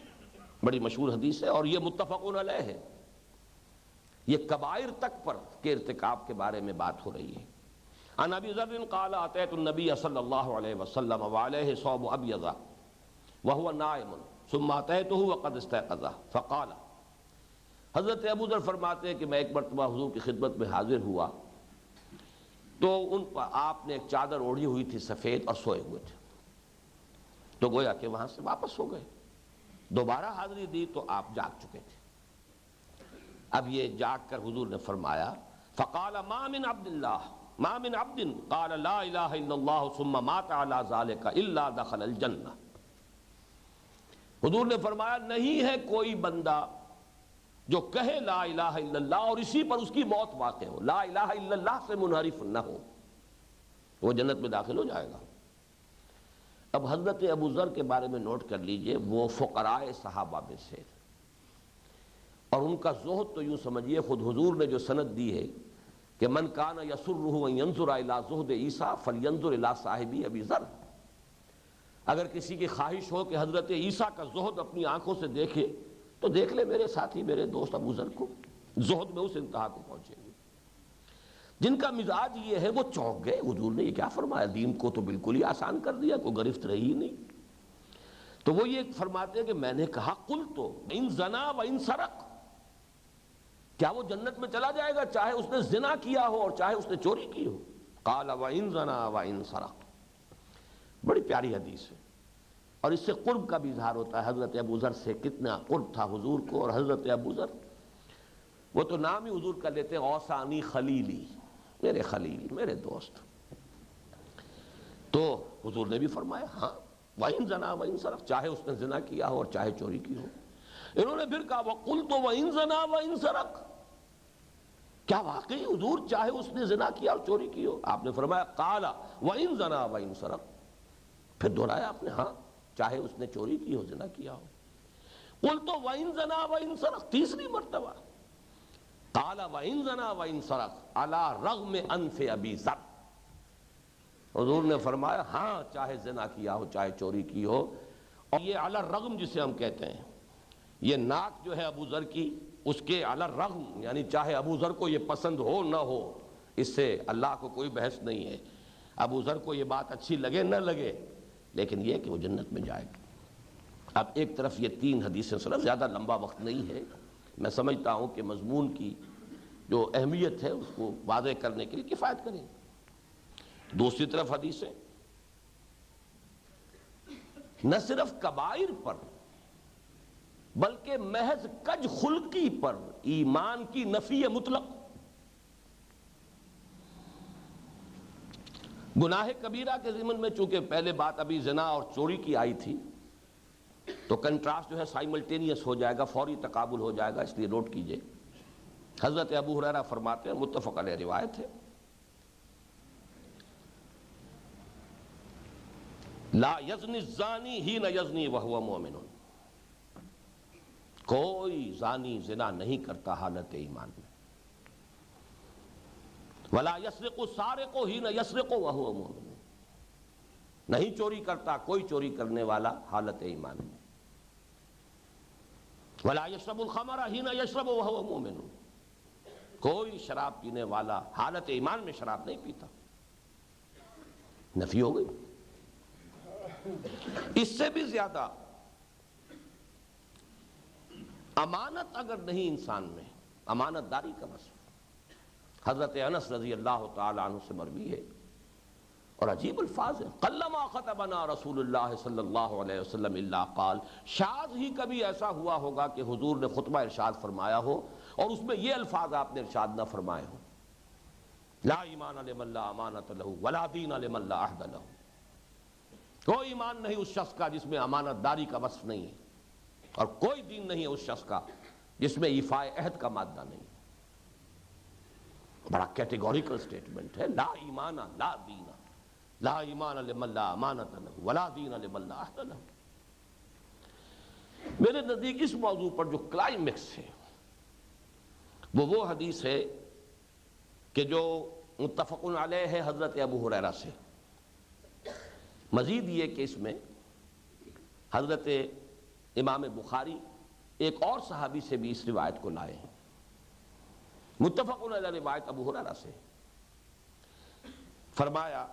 بڑی مشہور حدیث ہے اور یہ متفق علیہ ہے۔ یہ کبائر تک پر کے ارتکاب کے بارے میں بات ہو رہی ہے۔ عن ابی ذر قال اتیت النبی صلی اللہ علیہ وسلم وعلیہ ثوب ابیض وهو نائم ثم اتیتہ وقد استيقظ فقال، حضرت ابو ذر فرماتے ہیں کہ میں ایک مرتبہ حضور کی خدمت میں حاضر ہوا تو ان پر آپ نے ایک چادر اوڑھی ہوئی تھی سفید اور سوئے ہوئے تھے، تو گویا کہ وہاں سے واپس ہو گئے، دوبارہ حاضری دی تو آپ جاگ چکے تھے۔ اب یہ جاگ کر حضور نے فرمایا فقال ما من عبد اللہ ما من عبد قال لا الہ الا اللہ ثم مات علی ذلک الا دخل الجنہ، حضور نے فرمایا نہیں ہے کوئی بندہ جو کہے لا الہ الا اللہ اور اسی پر اس کی موت واقع ہو، لا الہ الا اللہ سے منحرف نہ ہو، وہ جنت میں داخل ہو جائے گا۔ اب حضرت ابو ذر کے بارے میں نوٹ کر لیجئے، وہ فقراء صحابہ میں سے، اور ان کا زہد تو یوں سمجھیے خود حضور نے جو سند دی ہے کہ من کان یسرہ ان ینظر الی زہد عیسیٰ فلینظر الی صاحب ابی ذر، اگر کسی کی خواہش ہو کہ حضرت عیسیٰ کا زہد اپنی آنکھوں سے دیکھے تو دیکھ لے میرے ساتھی میرے دوست ابو ذر کو، زہد میں اس انتہا کو پہنچے گے۔ جن کا مزاج یہ ہے وہ چونک گئے، حضور نے یہ کیا فرمایا، دین کو تو بالکل ہی آسان کر دیا، کوئی گرفت رہی ہی نہیں۔ تو وہ یہ فرماتے ہیں کہ میں نے کہا قلت ان زنا و ان سرق، کیا وہ جنت میں چلا جائے گا چاہے اس نے زنا کیا ہو اور چاہے اس نے چوری کی ہو؟ قال و ان زنا و ان سرق، پیاری حدیث ہے، اور اس سے قرب کا بھی اظہار ہوتا ہے۔ حضرت ابو ذر سے کتنا قرب تھا حضور کو، اور حضرت ابو ذر وہ تو نام ہی حضور کا لیتے ہیں، اوصانی خلیلی، میرے خلیل، میرے دوست۔ تو حضور نے بھی فرمایا ہاں وَإِن زَنَا وَإِن سَرَقَ، چاہے اس نے زنا کیا ہو اور چاہے چوری کی ہو۔ انہوں نے پھر کہا وَقُلْتُ وَإِن زَنَا وَإِن سَرَقَ، کیا واقعی حضور چاہے اس نے زنا کیا اور چوری کی ہو؟ آپ نے فرمایا قَالَ وَإِن زَنَا وَإِن سَرَقَ، پھر دہرایا آپ نے ہاں چاہے اس نے چوری کی ہو، زنا کیا ہو۔ قُلْتُ وَإِن زَنَا وَإِن سَرَقَ، تیسری مرتبہ قَالَ وَإِن زَنَا وَإِن سَرَقَ عَلَى رَغْمِ أَنْفِ أَبِي ذَرٍ، حضور نے فرمایا ہاں چاہے زنا کیا ہو چاہے چوری کی ہو۔ اور یہ علی الرغم جسے ہم کہتے ہیں، یہ ناک جو ہے ابو ذر کی، اس کے علی الرغم، یعنی چاہے ابو ذر کو یہ پسند ہو نہ ہو، اس سے اللہ کو کوئی بحث نہیں ہے، ابو ذر کو یہ بات اچھی لگے نہ لگے، لیکن یہ کہ وہ جنت میں جائے گا۔ اب ایک طرف یہ تین حدیثیں، صرف زیادہ لمبا وقت نہیں ہے، میں سمجھتا ہوں کہ مضمون کی جو اہمیت ہے اس کو واضح کرنے کے لیے کفایت کریں۔ دوسری طرف حدیثیں نہ صرف کبائر پر بلکہ محض کج خلقی پر ایمان کی نفی مطلق۔ گناہ کبیرہ کے ضمن میں چونکہ پہلے بات ابھی زنا اور چوری کی آئی تھی، تو کنٹراسٹ جو ہے سائملٹینیس ہو جائے گا، فوری تقابل ہو جائے گا، اس لیے نوٹ کیجئے۔ حضرت ابو ہریرہ فرماتے ہیں، متفق علیہ روایت ہے، لا یزنی الزانی حین یزنی وہو مومن، کوئی زانی زنا نہیں کرتا حالت ایمان میں۔ ولا یسرق السارق حین یسرق وہو مومن، نہیں چوری کرتا کوئی چوری کرنے والا حالت ایمان میں۔ ولا یشرب الخمر حین یشرب وہو مومن، کوئی شراب پینے والا حالت ایمان میں شراب نہیں پیتا۔ نفی ہو گئی۔ اس سے بھی زیادہ امانت اگر نہیں انسان میں، امانت داری کا وصف حضرت انس رضی اللہ تعالی عنہ سے مروی ہے، اور عجیب الفاظ ہے، قلما خطبنا رسول اللہ صلی اللہ علیہ وسلم الا قال، شاذ ہی کبھی ایسا ہوا ہوگا کہ حضور نے خطبہ ارشاد فرمایا ہو اور اس میں یہ الفاظ آپ نے ارشاد نہ فرمائے ہوں، لا ایمان لمن لا امانت لہ ولا دین لمن لا عہد لہ، کوئی ایمان نہیں اس شخص کا جس میں امانت داری کا وصف نہیں ہے، اور کوئی دین نہیں ہے اس شخص کا جس میں ایفاء عہد کا مادہ نہیں۔ بڑا کیٹیگوریکل سٹیٹمنٹ ہے، لا ایمان لا دین، لا ایمان لمن لا امانت لہ ولا دین لمن لا عہد لہ۔ میرے نزدیک اس موضوع پر جو کلائمیکس ہے وہ حدیث ہے کہ جو متفق علیہ ہے حضرت ابو ہریرہ سے۔ مزید یہ کہ اس میں حضرت امام بخاری ایک اور صحابی سے بھی اس روایت کو لائے ہیں، متفق علیہ روایت ابو ہریرہ سے۔ فرمایا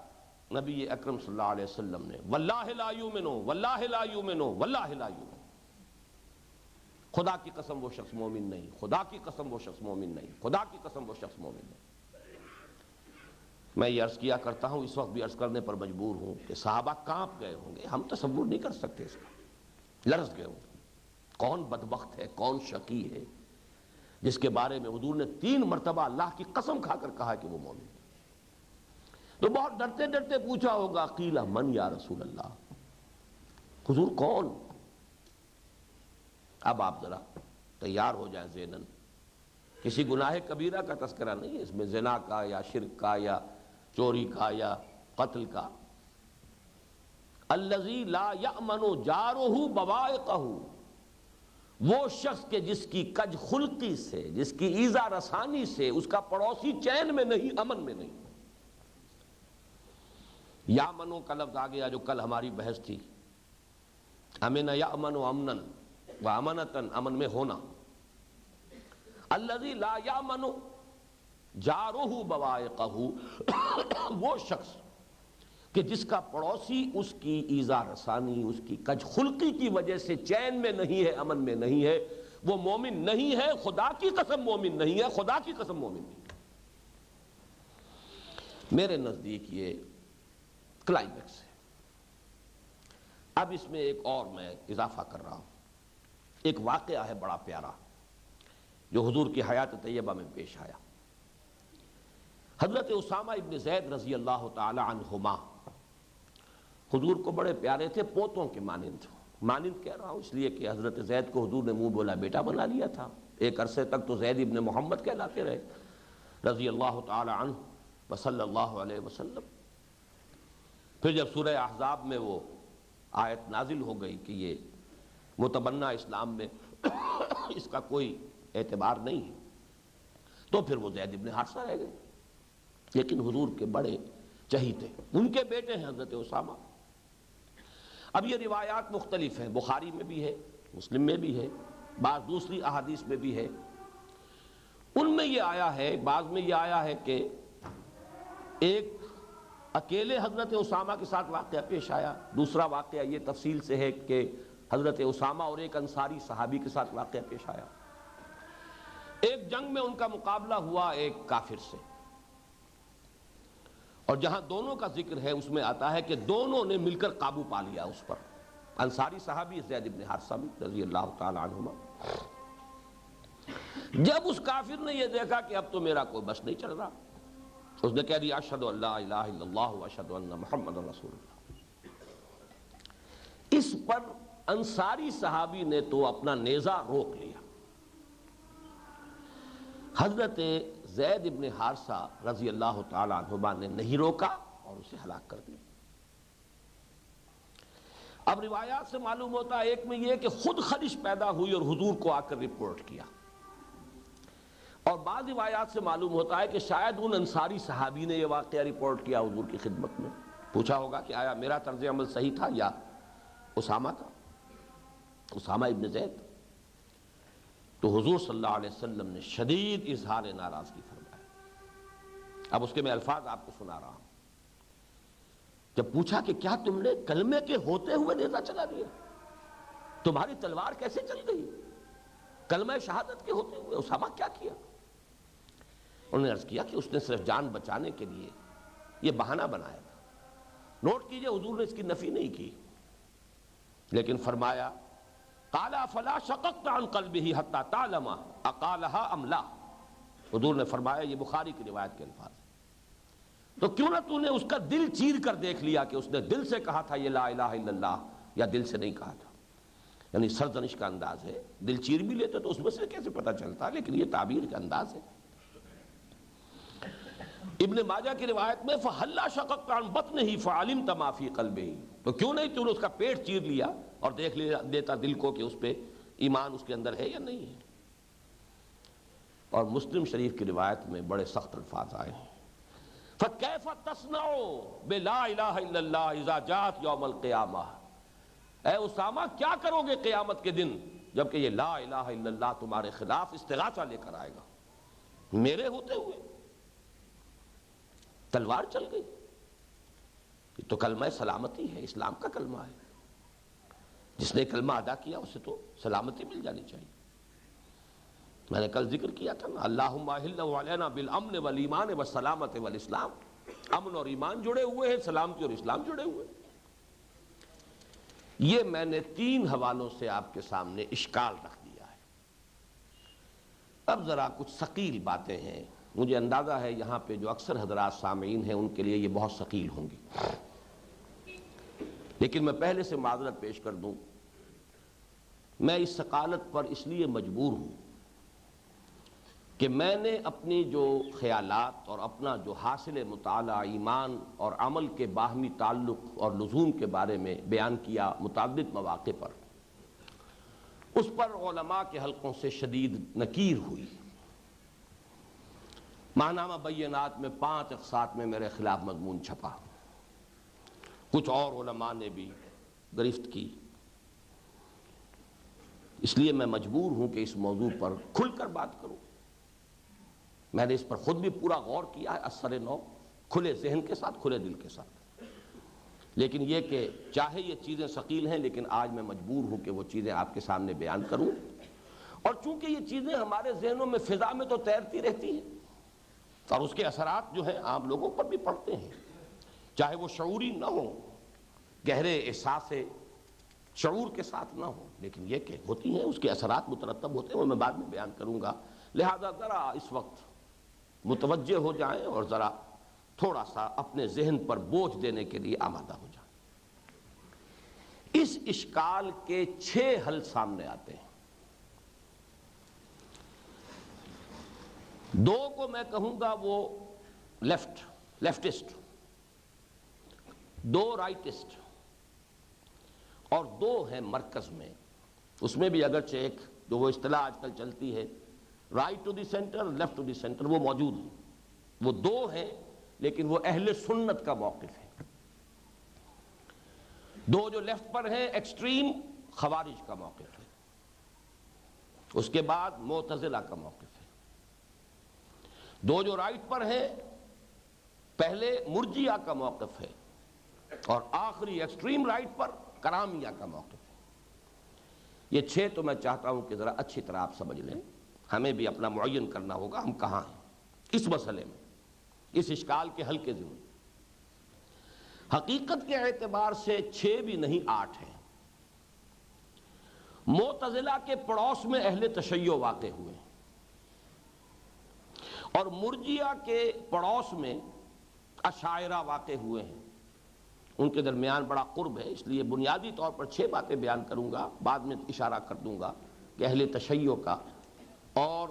نبی اکرم صلی اللہ علیہ وسلم نے، واللہ لا یؤمنو واللہ لا یؤمنو واللہ لا یؤمنو، خدا کی قسم وہ شخص مومن نہیں، خدا کی قسم وہ شخص مومن نہیں، خدا کی قسم وہ شخص مومن نہیں۔ میں یہ عرض کیا کرتا ہوں، اس وقت بھی عرض کرنے پر مجبور ہوں کہ صحابہ کانپ گئے ہوں گے، ہم تصور نہیں کر سکتے اس کا، لرز گئے ہوں گے۔ کون بدبخت ہے، کون شقی ہے جس کے بارے میں حضور نے 3 مرتبہ اللہ کی قسم کھا کر کہا کہ وہ مومن ہے؟ تو بہت ڈرتے ڈرتے پوچھا ہوگا، قیل من یا رسول اللہ، حضور کون؟ اب آپ ذرا تیار ہو جائیں ذہناً، کسی گناہ کبیرہ کا تذکرہ نہیں ہے اس میں، زنا کا یا شرک کا یا چوری کا یا قتل کا۔ الذی لا یأمن جارہ بوائقہ، وہ شخص کے جس کی کج خلقی سے، جس کی ایذا رسانی سے اس کا پڑوسی چین میں نہیں، امن میں نہیں۔ یامنو کا لفظ آ گیا جو کل ہماری بحث تھی، امن یامن امنن و امنتن، امن میں ہونا۔ الذی لا یامن جارہ بوائقہ، وہ شخص کہ جس کا پڑوسی اس کی ایذا رسانی، اس کی کج خلقی کی وجہ سے چین میں نہیں ہے، امن میں نہیں ہے، وہ مومن نہیں ہے، خدا کی قسم مومن نہیں ہے، خدا کی قسم مومن نہیں ہے۔ میرے نزدیک یہ کلائمیکس ہے۔ اب اس میں ایک اور میں اضافہ کر رہا ہوں. ایک واقعہ ہے بڑا پیارا جو حضور کی حیات طیبہ میں پیش آیا. حضرت اسامہ ابن زید رضی اللہ تعالی عنہما حضور کو بڑے پیارے تھے، پوتوں کے مانند. مانند کہہ رہا ہوں اس لیے کہ حضرت زید کو حضور نے منہ بولا بیٹا بنا لیا تھا. ایک عرصے تک تو زید ابن محمد کہلاتے رہے رضی اللہ تعالی عنہ وصلی اللہ علیہ وسلم. پھر جب سورہ احزاب میں وہ آیت نازل ہو گئی کہ یہ متبنہ اسلام میں اس کا کوئی اعتبار نہیں ہے، تو پھر وہ زید ابن حارثہ رہ گئے. لیکن حضور کے بڑے چہیتے، ان کے بیٹے ہیں حضرت اسامہ. اب یہ روایات مختلف ہیں، بخاری میں بھی ہے، مسلم میں بھی ہے، بعض دوسری احادیث میں بھی ہے. ان میں یہ آیا ہے، بعض میں یہ آیا ہے کہ ایک اکیلے حضرت اسامہ کے ساتھ واقعہ پیش آیا. دوسرا واقعہ یہ تفصیل سے ہے کہ حضرت اسامہ اور ایک انصاری صحابی کے ساتھ واقعہ پیش آیا. ایک جنگ میں ان کا مقابلہ ہوا ایک کافر سے، اور جہاں دونوں کا ذکر ہے اس میں آتا ہے کہ دونوں نے مل کر قابو پا لیا اس پر. انصاری صحابی زید ابن حارثہ رضی اللہ تعالی عنہما. جب اس کافر نے یہ دیکھا کہ اب تو میرا کوئی بس نہیں چل رہا، اس نے کہہ دیا اشہد ان لا الہ الا اللہ واشہد ان محمد رسول اللہ. اس پر انصاری صحابی نے تو اپنا نیزہ روک لیا. حضرت زید ابن حارثہ رضی اللہ تعالی عنہما نے نہیں روکا اور اسے ہلاک کر دیا. اب روایات سے معلوم ہوتا ہے، ایک میں یہ کہ خود خدش پیدا ہوئی اور حضور کو آ کر رپورٹ کیا، اور بعض روایات سے معلوم ہوتا ہے کہ شاید ان انصاری صحابی نے یہ واقعہ رپورٹ کیا حضور کی خدمت میں. پوچھا ہوگا کہ آیا میرا طرز عمل صحیح تھا یا اسامہ تھا، اسامہ ابن زید. تو حضور صلی اللہ علیہ وسلم نے شدید اظہار ناراضگی فرمایا. اب اس کے میں الفاظ آپ کو سنا رہا ہوں. جب پوچھا کہ کیا تم نے کلمے کے ہوتے ہوئے نیزہ چلا دیا، تمہاری تلوار کیسے چل گئی کلمہ شہادت کے ہوتے ہوئے؟ اسامہ کیا کیا؟ انہوں نے عرض کیا کہ اس نے صرف جان بچانے کے لیے یہ بہانہ بنایا تھا. نوٹ کیجئے حضور نے اس کی نفی نہیں کی، لیکن فرمایا قال فلا شققت عن قلبه حتى تعلم اقالها ام لا. حضور نے فرمایا، یہ بخاری کی روایت کے الفاظ، تو کیوں نہ تو نے اس کا دل چیر کر دیکھ لیا کہ اس نے دل سے کہا تھا یہ لا الہ الا اللہ یا دل سے نہیں کہا تھا. یعنی سرزنش کا انداز ہے، دل چیر بھی لیتے تو اس میں سے کیسے پتہ چلتا، لیکن یہ تعبیر کا انداز ہے. ابن ماجہ کی روایت میں فَحَلَّا شَقَقْتَ عَنْ بَطْنِهِ فَعَلِمْتَ مَا فِي قَلْبِهِ، تو کیوں نہیں تو نے اس کا پیٹ چیر لیا اور دیکھ لیتا دل کو کہ اس پہ ایمان اس کے اندر ہے یا نہیں ہے. اور مسلم شریف کی روایت میں بڑے سخت الفاظ آئے ہیں، فَكَيْفَ تَصْنَعُ بِلَا إِلَهَ إِلَّا اللَّهِ إِذَا جَاءَتْ يَوْمَ الْقِيَامَةِ. اے اسامہ کیا کرو گے قیامت کے دن جبکہ یہ لا الہ الا اللہ تمہارے خلاف استغاثہ لے کر آئے گا؟ میرے ہوتے ہوئے تلوار چل گئی. یہ تو کلمہ سلامتی ہے، اسلام کا کلمہ ہے. جس نے کلمہ ادا کیا اسے تو سلامتی مل جانی چاہیے. میں نے کل ذکر کیا تھا نا، اللہم احل علینا بالامن والایمان والسلامت والاسلام. امن اور ایمان جڑے ہوئے ہیں، سلامتی اور اسلام جڑے ہوئے ہیں. یہ میں نے 3 حوالوں سے آپ کے سامنے اشکال رکھ دیا ہے. اب ذرا کچھ ثقیل باتیں ہیں، مجھے اندازہ ہے یہاں پہ جو اکثر حضرات سامعین ہیں ان کے لیے یہ بہت ثقیل ہوں گی، لیکن میں پہلے سے معذرت پیش کر دوں. میں اس ثقالت پر اس لیے مجبور ہوں کہ میں نے اپنی جو خیالات اور اپنا جو حاصل مطالعہ ایمان اور عمل کے باہمی تعلق اور لزوم کے بارے میں بیان کیا متعدد مواقع پر، اس پر علماء کے حلقوں سے شدید نکیر ہوئی. ماہنامہ بینات میں 5 اقساط میں میرے خلاف مضمون چھپا، کچھ اور علماء نے بھی گرفت کی. اس لیے میں مجبور ہوں کہ اس موضوع پر کھل کر بات کروں. میں نے اس پر خود بھی پورا غور کیا ہے، اثر نو، کھلے ذہن کے ساتھ، کھلے دل کے ساتھ. لیکن یہ کہ چاہے یہ چیزیں ثقیل ہیں، لیکن آج میں مجبور ہوں کہ وہ چیزیں آپ کے سامنے بیان کروں. اور چونکہ یہ چیزیں ہمارے ذہنوں میں فضا میں تو تیرتی رہتی ہیں، اور اس کے اثرات جو ہیں عام لوگوں پر بھی پڑتے ہیں، چاہے وہ شعوری نہ ہوں، گہرے احساس شعور کے ساتھ نہ ہو، لیکن یہ کہ ہوتی ہیں، اس کے اثرات مترتب ہوتے ہیں، وہ میں بعد میں بیان کروں گا. لہذا ذرا اس وقت متوجہ ہو جائیں اور ذرا تھوڑا سا اپنے ذہن پر بوجھ دینے کے لیے آمادہ ہو جائیں. اس اشکال کے 6 حل سامنے آتے ہیں. 2 کو میں کہوں گا وہ لیفٹسٹ، 2 رائٹسٹ، اور 2 ہیں مرکز میں. اس میں بھی اگرچہ ایک جو وہ اصطلاح آج کل چلتی ہے right to the centre, left to the centre, وہ موجود ہیں. وہ 2 ہیں لیکن وہ اہل سنت کا موقف ہے. 2 جو لیفٹ پر ہیں ایکسٹریم خوارج کا موقف ہے، اس کے بعد معتزلہ کا موقف ہے. 2 جو رائٹ پر ہیں پہلے مرجیہ کا موقف ہے، اور آخری ایکسٹریم رائٹ پر کرامیہ کا موقف ہے. یہ 6 تو میں چاہتا ہوں کہ ذرا اچھی طرح آپ سمجھ لیں. ہمیں بھی اپنا معین کرنا ہوگا ہم کہاں ہیں اس مسئلے میں، اس اشکال کے حل کے ذمہ. حقیقت کے اعتبار سے 6 بھی نہیں 8 ہیں. معتزلہ کے پڑوس میں اہل تشیع واقع ہوئے ہیں، اور مرجیہ کے پڑوس میں اشاعرہ واقع ہوئے ہیں. ان کے درمیان بڑا قرب ہے، اس لیے بنیادی طور پر 6 باتیں بیان کروں گا، بعد میں اشارہ کر دوں گا کہ اہل تشیع کا اور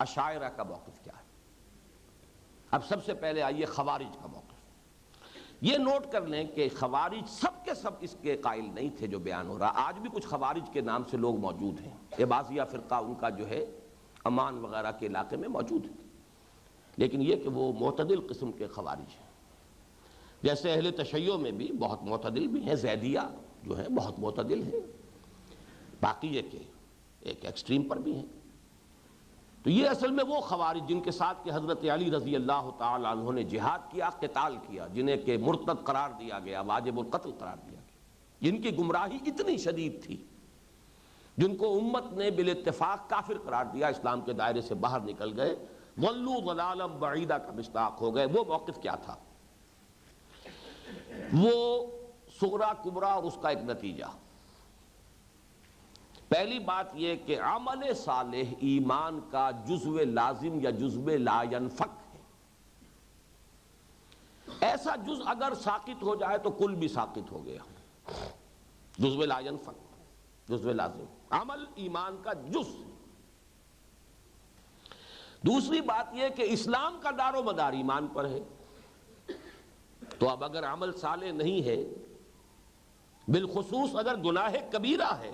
اشاعرہ کا موقف کیا ہے. اب سب سے پہلے آئیے خوارج کا موقف. یہ نوٹ کر لیں کہ خوارج سب کے سب اس کے قائل نہیں تھے جو بیان ہو رہا. آج بھی کچھ خوارج کے نام سے لوگ موجود ہیں، عباسیہ فرقہ ان کا جو ہے عمان وغیرہ کے علاقے میں موجود ہے، لیکن یہ کہ وہ معتدل قسم کے خوارج ہیں. جیسے اہل تشیع میں بھی بہت معتدل بھی ہیں، زیدیہ جو ہیں بہت معتدل ہیں، باقی یہ کہ ایک ایکسٹریم پر بھی ہیں. تو یہ اصل میں وہ خوارج جن کے ساتھ کہ حضرت علی رضی اللہ تعالی عنہ نے جہاد کیا، قتال کیا، جنہیں کہ مرتد قرار دیا گیا، واجب القتل قرار دیا گیا، جن کی گمراہی اتنی شدید تھی، جن کو امت نے بالاتفاق کافر قرار دیا، اسلام کے دائرے سے باہر نکل گئے، ضلوا ضلالا بعیدا کا مصداق ہو گئے. وہ موقف کیا تھا؟ وہ صغرا کبرا اور اس کا ایک نتیجہ. پہلی بات یہ کہ عمل صالح ایمان کا جزو لازم یا جزو لا ينفک ہے. ایسا جز اگر ساقط ہو جائے تو کل بھی ساقط ہو گیا. جزو لا ينفک، جزو لازم، عمل ایمان کا جز. دوسری بات یہ کہ اسلام کا دار و مدار ایمان پر ہے، تو اب اگر عمل صالح نہیں ہے، بالخصوص اگر گناہ کبیرہ ہے،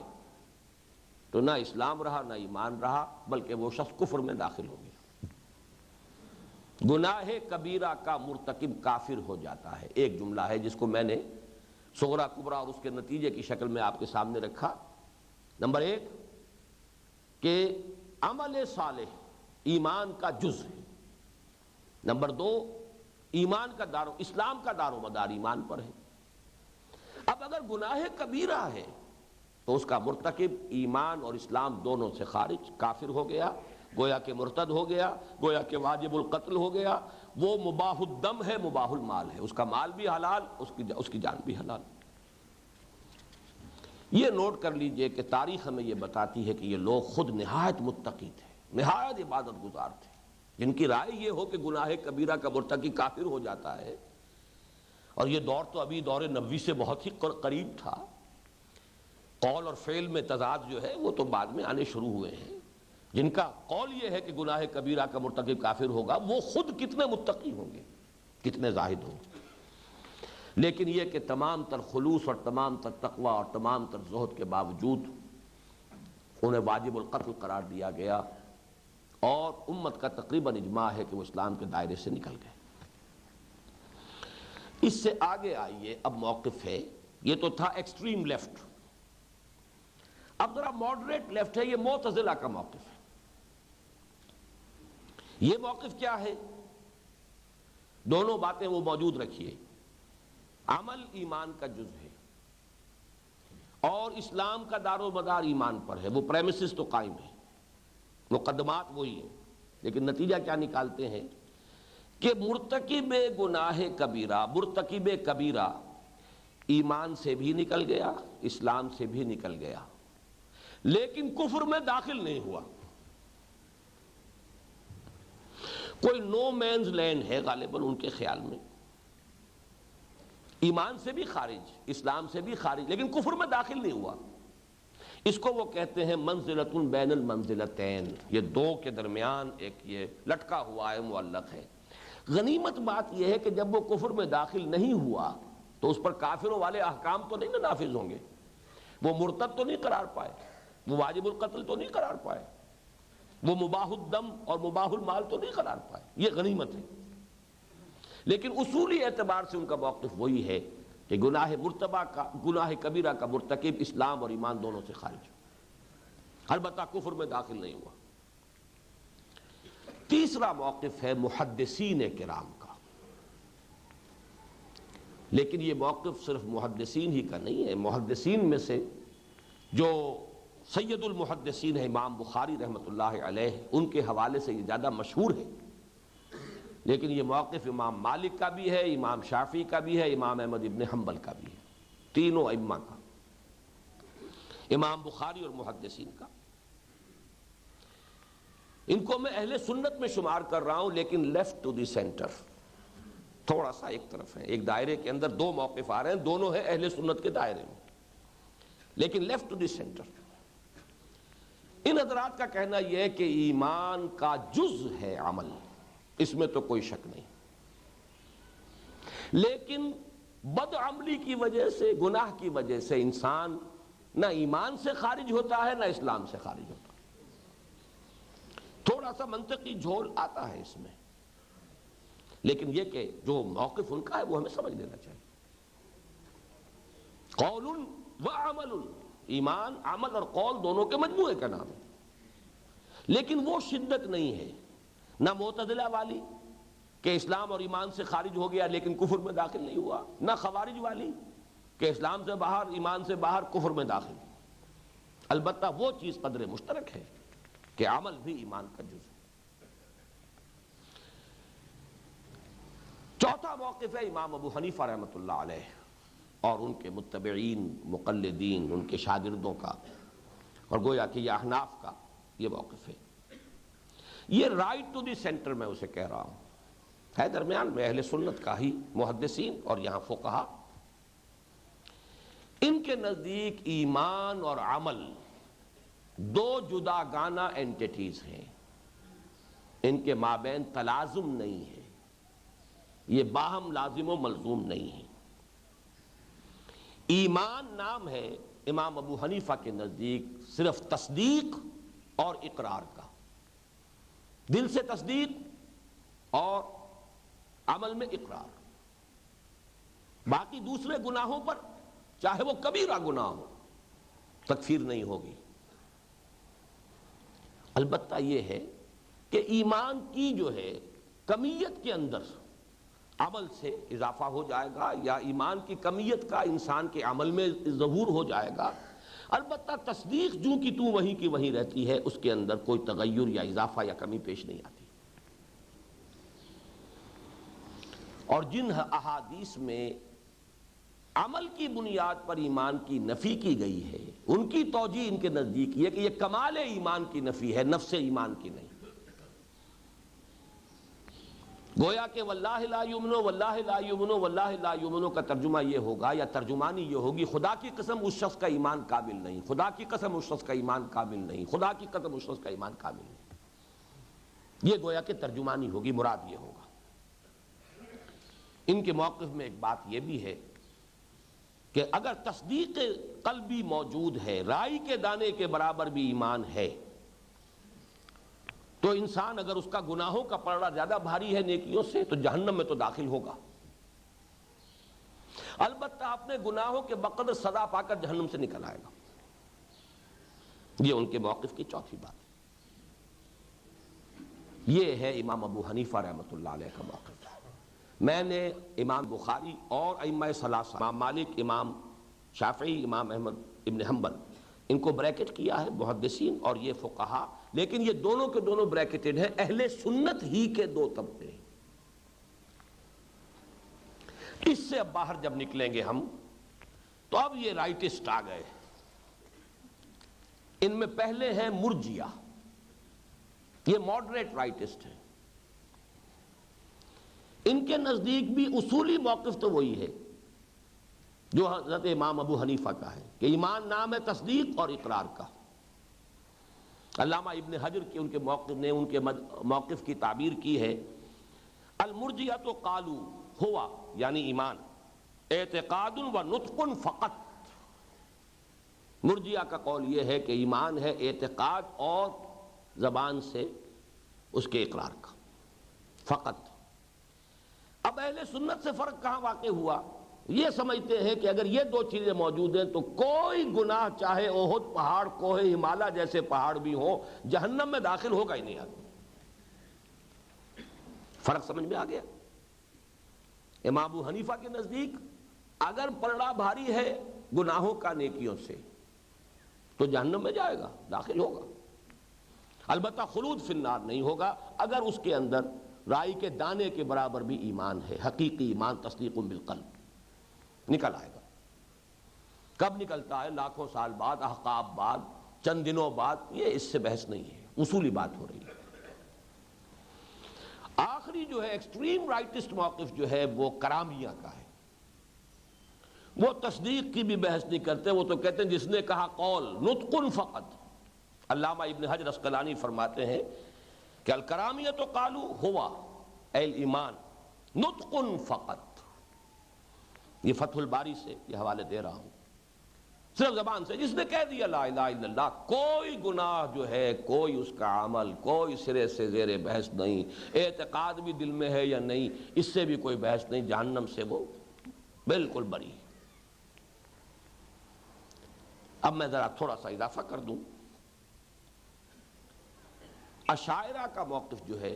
تو نہ اسلام رہا نہ ایمان رہا، بلکہ وہ شخص کفر میں داخل ہو گیا. گناہ کبیرہ کا مرتکب کافر ہو جاتا ہے. ایک جملہ ہے جس کو میں نے صغرا کبرا اور اس کے نتیجے کی شکل میں آپ کے سامنے رکھا. نمبر 1 کہ عمل صالح ایمان کا جز ہے. نمبر 2 ایمان کا اسلام کا دار و مدار ایمان پر ہے. اب اگر گناہ کبیرہ ہے تو اس کا مرتکب ایمان اور اسلام دونوں سے خارج، کافر ہو گیا، گویا کہ مرتد ہو گیا، گویا کہ واجب القتل ہو گیا. وہ مباح الدم ہے، مباح المال ہے، اس کا مال بھی حلال، اس کی جان بھی حلال. یہ نوٹ کر لیجئے کہ تاریخ ہمیں یہ بتاتی ہے کہ یہ لوگ خود نہایت متقی تھے، نہایت عبادت گزار تھے. جن کی رائے یہ ہو کہ گناہ کبیرہ کا مرتکب کافر ہو جاتا ہے، اور یہ دور تو ابھی دور نبوی سے بہت ہی قریب تھا، قول اور فعل میں تضاد جو ہے وہ تو بعد میں آنے شروع ہوئے ہیں. جن کا قول یہ ہے کہ گناہ کبیرہ کا مرتکب کافر ہوگا، وہ خود کتنے متقی ہوں گے، کتنے زاہد ہوں گے. لیکن یہ کہ تمام تر خلوص اور تمام تر تقوی اور تمام تر زہد کے باوجود انہیں واجب القتل قرار دیا گیا، اور امت کا تقریباً اجماع ہے کہ وہ اسلام کے دائرے سے نکل گئے. اس سے آگے آئیے، اب موقف ہے، یہ تو تھا ایکسٹریم لیفٹ. اب ذرا ماڈریٹ لیفٹ ہے، یہ معتزلہ کا موقف ہے. یہ موقف کیا ہے؟ دونوں باتیں وہ موجود رکھیے. عمل ایمان کا جز ہے اور اسلام کا دار و مدار ایمان پر ہے. وہ پریمیسز تو قائم ہے، مقدمات وہی ہیں، لیکن نتیجہ کیا نکالتے ہیں کہ مرتکب گناہ کبیرہ ایمان سے بھی نکل گیا، اسلام سے بھی نکل گیا، لیکن کفر میں داخل نہیں ہوا۔ کوئی نو مینز لینڈ ہے غالباً ان کے خیال میں، ایمان سے بھی خارج، اسلام سے بھی خارج، لیکن کفر میں داخل نہیں ہوا۔ اس کو وہ کہتے ہیں منزلۃ بین المنزلتین، یہ دو کے درمیان ایک یہ لٹکا ہوا ہے، معلق ہے۔ غنیمت بات یہ ہے کہ جب وہ کفر میں داخل نہیں ہوا تو اس پر کافروں والے احکام تو نہیں نافذ ہوں گے، وہ مرتد تو نہیں قرار پائے، وہ واجب القتل تو نہیں قرار پائے، وہ مباح الدم اور مباح المال تو نہیں قرار پائے، یہ غنیمت ہے۔ لیکن اصولی اعتبار سے ان کا موقف وہی ہے کہ گناہ کبیرہ کا مرتکب اسلام اور ایمان دونوں سے خارج ہو، البتہ کفر میں داخل نہیں ہوا۔ تیسرا موقف ہے محدثین کرام کا، لیکن یہ موقف صرف محدثین ہی کا نہیں ہے۔ محدثین میں سے جو سید المحدثین ہے امام بخاری رحمۃ اللہ علیہ، ان کے حوالے سے یہ زیادہ مشہور ہے، لیکن یہ موقف امام مالک کا بھی ہے، امام شافعی کا بھی ہے، امام احمد ابن حنبل کا بھی ہے، تینوں ائمہ کا، امام بخاری اور محدثین کا۔ ان کو میں اہل سنت میں شمار کر رہا ہوں، لیکن لیفٹ ٹو دی سینٹر، تھوڑا سا ایک طرف ہے، ایک دائرے کے اندر دو موقف آ رہے ہیں، دونوں ہیں اہل سنت کے دائرے میں، لیکن لیفٹ ٹو دی سینٹر۔ ان حضرات کا کہنا یہ ہے کہ ایمان کا جز ہے عمل، اس میں تو کوئی شک نہیں، لیکن بد عملی کی وجہ سے، گناہ کی وجہ سے انسان نہ ایمان سے خارج ہوتا ہے نہ اسلام سے خارج ہوتا ہے۔ تھوڑا سا منطقی جھول آتا ہے اس میں، لیکن یہ کہ جو موقف ان کا ہے وہ ہمیں سمجھ لینا چاہیے۔ قول و عمل، ایمان، عمل اور قول دونوں کے مجموعے کا نام ہے، لیکن وہ شدت نہیں ہے نہ معتزلہ والی کہ اسلام اور ایمان سے خارج ہو گیا لیکن کفر میں داخل نہیں ہوا، نہ خوارج والی کہ اسلام سے باہر، ایمان سے باہر، کفر میں داخل۔ البتہ وہ چیز قدر مشترک ہے کہ عمل بھی ایمان کا جز ہے۔ چوتھا موقف ہے امام ابو حنیفہ رحمۃ اللہ علیہ اور ان کے متبعین، مقلدین، ان کے شاگردوں کا، اور گویا کہ یہ احناف کا یہ موقف ہے۔ یہ رائٹ ٹو دی سینٹر میں اسے کہہ رہا ہوں، ہے درمیان میں، اہل سنت کا ہی، محدثین اور یہاں فقہا۔ ان کے نزدیک ایمان اور عمل دو جدا گانہ اینٹیٹیز ہیں، ان کے مابین تلازم نہیں ہے، یہ باہم لازم و ملزوم نہیں ہے۔ ایمان نام ہے امام ابو حنیفہ کے نزدیک صرف تصدیق اور اقرار کا، دل سے تصدیق اور عمل میں اقرار۔ باقی دوسرے گناہوں پر چاہے وہ کبیرہ گناہ ہو تکفیر نہیں ہوگی۔ البتہ یہ ہے کہ ایمان کی جو ہے کمیت کے اندر عمل سے اضافہ ہو جائے گا، یا ایمان کی کمیت کا انسان کے عمل میں ظہور ہو جائے گا، البتہ تصدیق جو کی تو وہیں کی وہیں رہتی ہے، اس کے اندر کوئی تغیر یا اضافہ یا کمی پیش نہیں آتی۔ اور جن احادیث میں عمل کی بنیاد پر ایمان کی نفی کی گئی ہے، ان کی توجیہ ان کے نزدیک یہ کہ یہ کمال ایمان کی نفی ہے، نفس ایمان کی نہیں۔ گویا کہ واللہ لا یؤمنو، واللہ لا یؤمنو، واللہ لا یؤمنو کا ترجمہ یہ ہوگا، یا ترجمانی یہ ہوگی، خدا کی قسم اس شخص کا ایمان کامل نہیں، خدا کی قسم اس شخص کا ایمان کامل نہیں، خدا کی قسم اس شخص کا ایمان کامل نہیں۔ یہ گویا کہ ترجمانی ہوگی، مراد یہ ہوگا۔ ان کے موقف میں ایک بات یہ بھی ہے کہ اگر تصدیق قلبی موجود ہے، رائی کے دانے کے برابر بھی ایمان ہے، تو انسان اگر اس کا گناہوں کا پلڑا زیادہ بھاری ہے نیکیوں سے تو جہنم میں تو داخل ہوگا، البتہ اپنے گناہوں کے بقدر سزا پا کر جہنم سے نکل آئے گا۔ یہ ان کے موقف کی چوتھی بات ہے۔ یہ ہے امام ابو حنیفہ رحمۃ اللہ علیہ کا موقف۔ میں نے امام بخاری اور ائمہ ثلاثہ، امام مالک، امام شافعی، امام احمد ابن حنبل، ان کو بریکٹ کیا ہے، محدثین اور یہ فقہا، لیکن یہ دونوں کے دونوں بریکٹڈ ہیں، اہل سنت ہی کے دو طبقے۔ اس سے اب باہر جب نکلیں گے ہم تو اب یہ رائٹسٹ آ گئے، ان میں پہلے ہیں مرجیہ، یہ ماڈریٹ رائٹسٹ ہیں، ان کے نزدیک بھی اصولی موقف تو وہی ہے جو حضرت امام ابو حنیفہ کا ہے کہ ایمان نام ہے تصدیق اور اقرار کا۔ علامہ ابن حجر کی ان کے موقف نے ان کے موقف کی تعبیر کی ہے، المرجیہ تو قالو ہوا یعنی ایمان اعتقاد و نطق فقط۔ مرجیہ کا قول یہ ہے کہ ایمان ہے اعتقاد اور زبان سے اس کے اقرار کا فقط۔ اب اہل سنت سے فرق کہاں واقع ہوا؟ یہ سمجھتے ہیں کہ اگر یہ دو چیزیں موجود ہیں تو کوئی گناہ چاہے احد پہاڑ کوہ ہمالیہ جیسے پہاڑ بھی ہوں جہنم میں داخل ہوگا ہی نہیں آدمی۔ فرق سمجھ میں آ گیا؟ امام ابو حنیفہ کے نزدیک اگر پلڑا بھاری ہے گناہوں کا نیکیوں سے تو جہنم میں جائے گا، داخل ہوگا، البتہ خلود فی النار نہیں ہوگا اگر اس کے اندر رائی کے دانے کے برابر بھی ایمان ہے، حقیقی ایمان تصدیق بالقلب، نکل آئے گا۔ کب نکلتا ہے؟ لاکھوں سال بعد، احقاب بعد، چند دنوں بعد، یہ اس سے بحث نہیں ہے، اصولی بات ہو رہی ہے۔ آخری جو ہے ایکسٹریم رائٹسٹ موقف جو ہے وہ کرامیہ کا ہے، وہ تصدیق کی بھی بحث نہیں کرتے، وہ تو کہتے ہیں جس نے کہا قول نطق فقط۔ علامہ ابن حجر عسقلانی فرماتے ہیں کہ الکرامیۃ قالوا ہوا اے الایمان نطق فقط۔ یہ فتح الباری سے یہ حوالے دے رہا ہوں، صرف زبان سے جس نے کہہ دیا لا الہ الا اللہ، کوئی گناہ جو ہے، کوئی اس کا عمل، کوئی سرے سے زیر بحث نہیں، اعتقاد بھی دل میں ہے یا نہیں اس سے بھی کوئی بحث نہیں، جہنم سے وہ بالکل بری۔ اب میں ذرا تھوڑا سا اضافہ کر دوں، اشاعرہ کا موقف جو ہے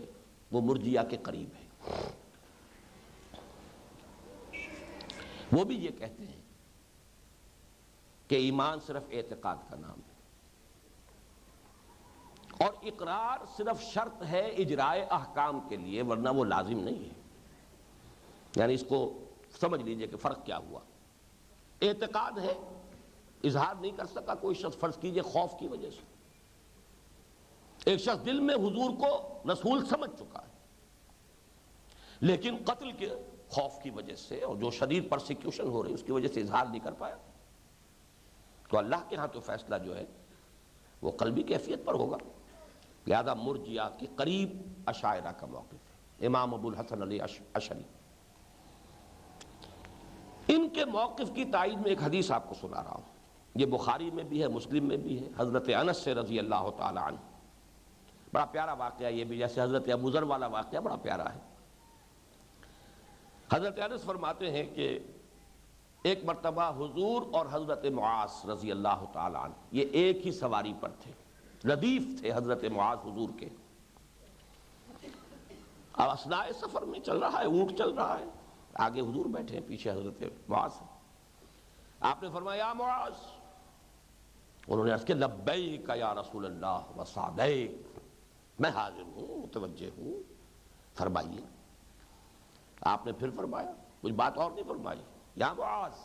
وہ مرجیہ کے قریب ہے۔ وہ بھی یہ کہتے ہیں کہ ایمان صرف اعتقاد کا نام ہے اور اقرار صرف شرط ہے اجرائے احکام کے لیے، ورنہ وہ لازم نہیں ہے۔ یعنی اس کو سمجھ لیجئے کہ فرق کیا ہوا۔ اعتقاد ہے، اظہار نہیں کر سکا کوئی شخص، فرض کیجئے خوف کی وجہ سے، ایک شخص دل میں حضور کو رسول سمجھ چکا ہے لیکن قتل کے خوف کی وجہ سے اور جو شدید پرسیکیوشن ہو رہی اس کی وجہ سے اظہار نہیں کر پایا، تو اللہ کے ہاں تو فیصلہ جو ہے وہ قلبی کیفیت پر ہوگا۔ لہذا مرجیہ کے قریب اشاعرہ کا موقف ہے، امام ابو الحسن علی اشعری۔ ان کے موقف کی تائید میں ایک حدیث آپ کو سنا رہا ہوں، یہ بخاری میں بھی ہے، مسلم میں بھی ہے، حضرت انس سے رضی اللہ تعالی عنہ۔ بڑا پیارا واقعہ یہ بھی، جیسے حضرت ابو ذر والا واقعہ بڑا پیارا ہے۔ حضرت انس فرماتے ہیں کہ ایک مرتبہ حضور اور حضرت معاذ رضی اللہ تعالی عنہ یہ ایک ہی سواری پر تھے، ردیف تھے حضرت معاذ حضور کے۔ اب اثناء سفر میں چل رہا ہے، اونٹ چل رہا ہے، آگے حضور بیٹھے ہیں، پیچھے حضرت معاذ۔ آپ نے فرمایا یا معاذ، انہوں نے عرض کیا لبیک یا رسول اللہ وسعدیک، میں حاضر ہوں، متوجہ ہوں، فرمائیے۔ آپ نے پھر فرمایا، کچھ بات اور نہیں فرمائی، یا معاذ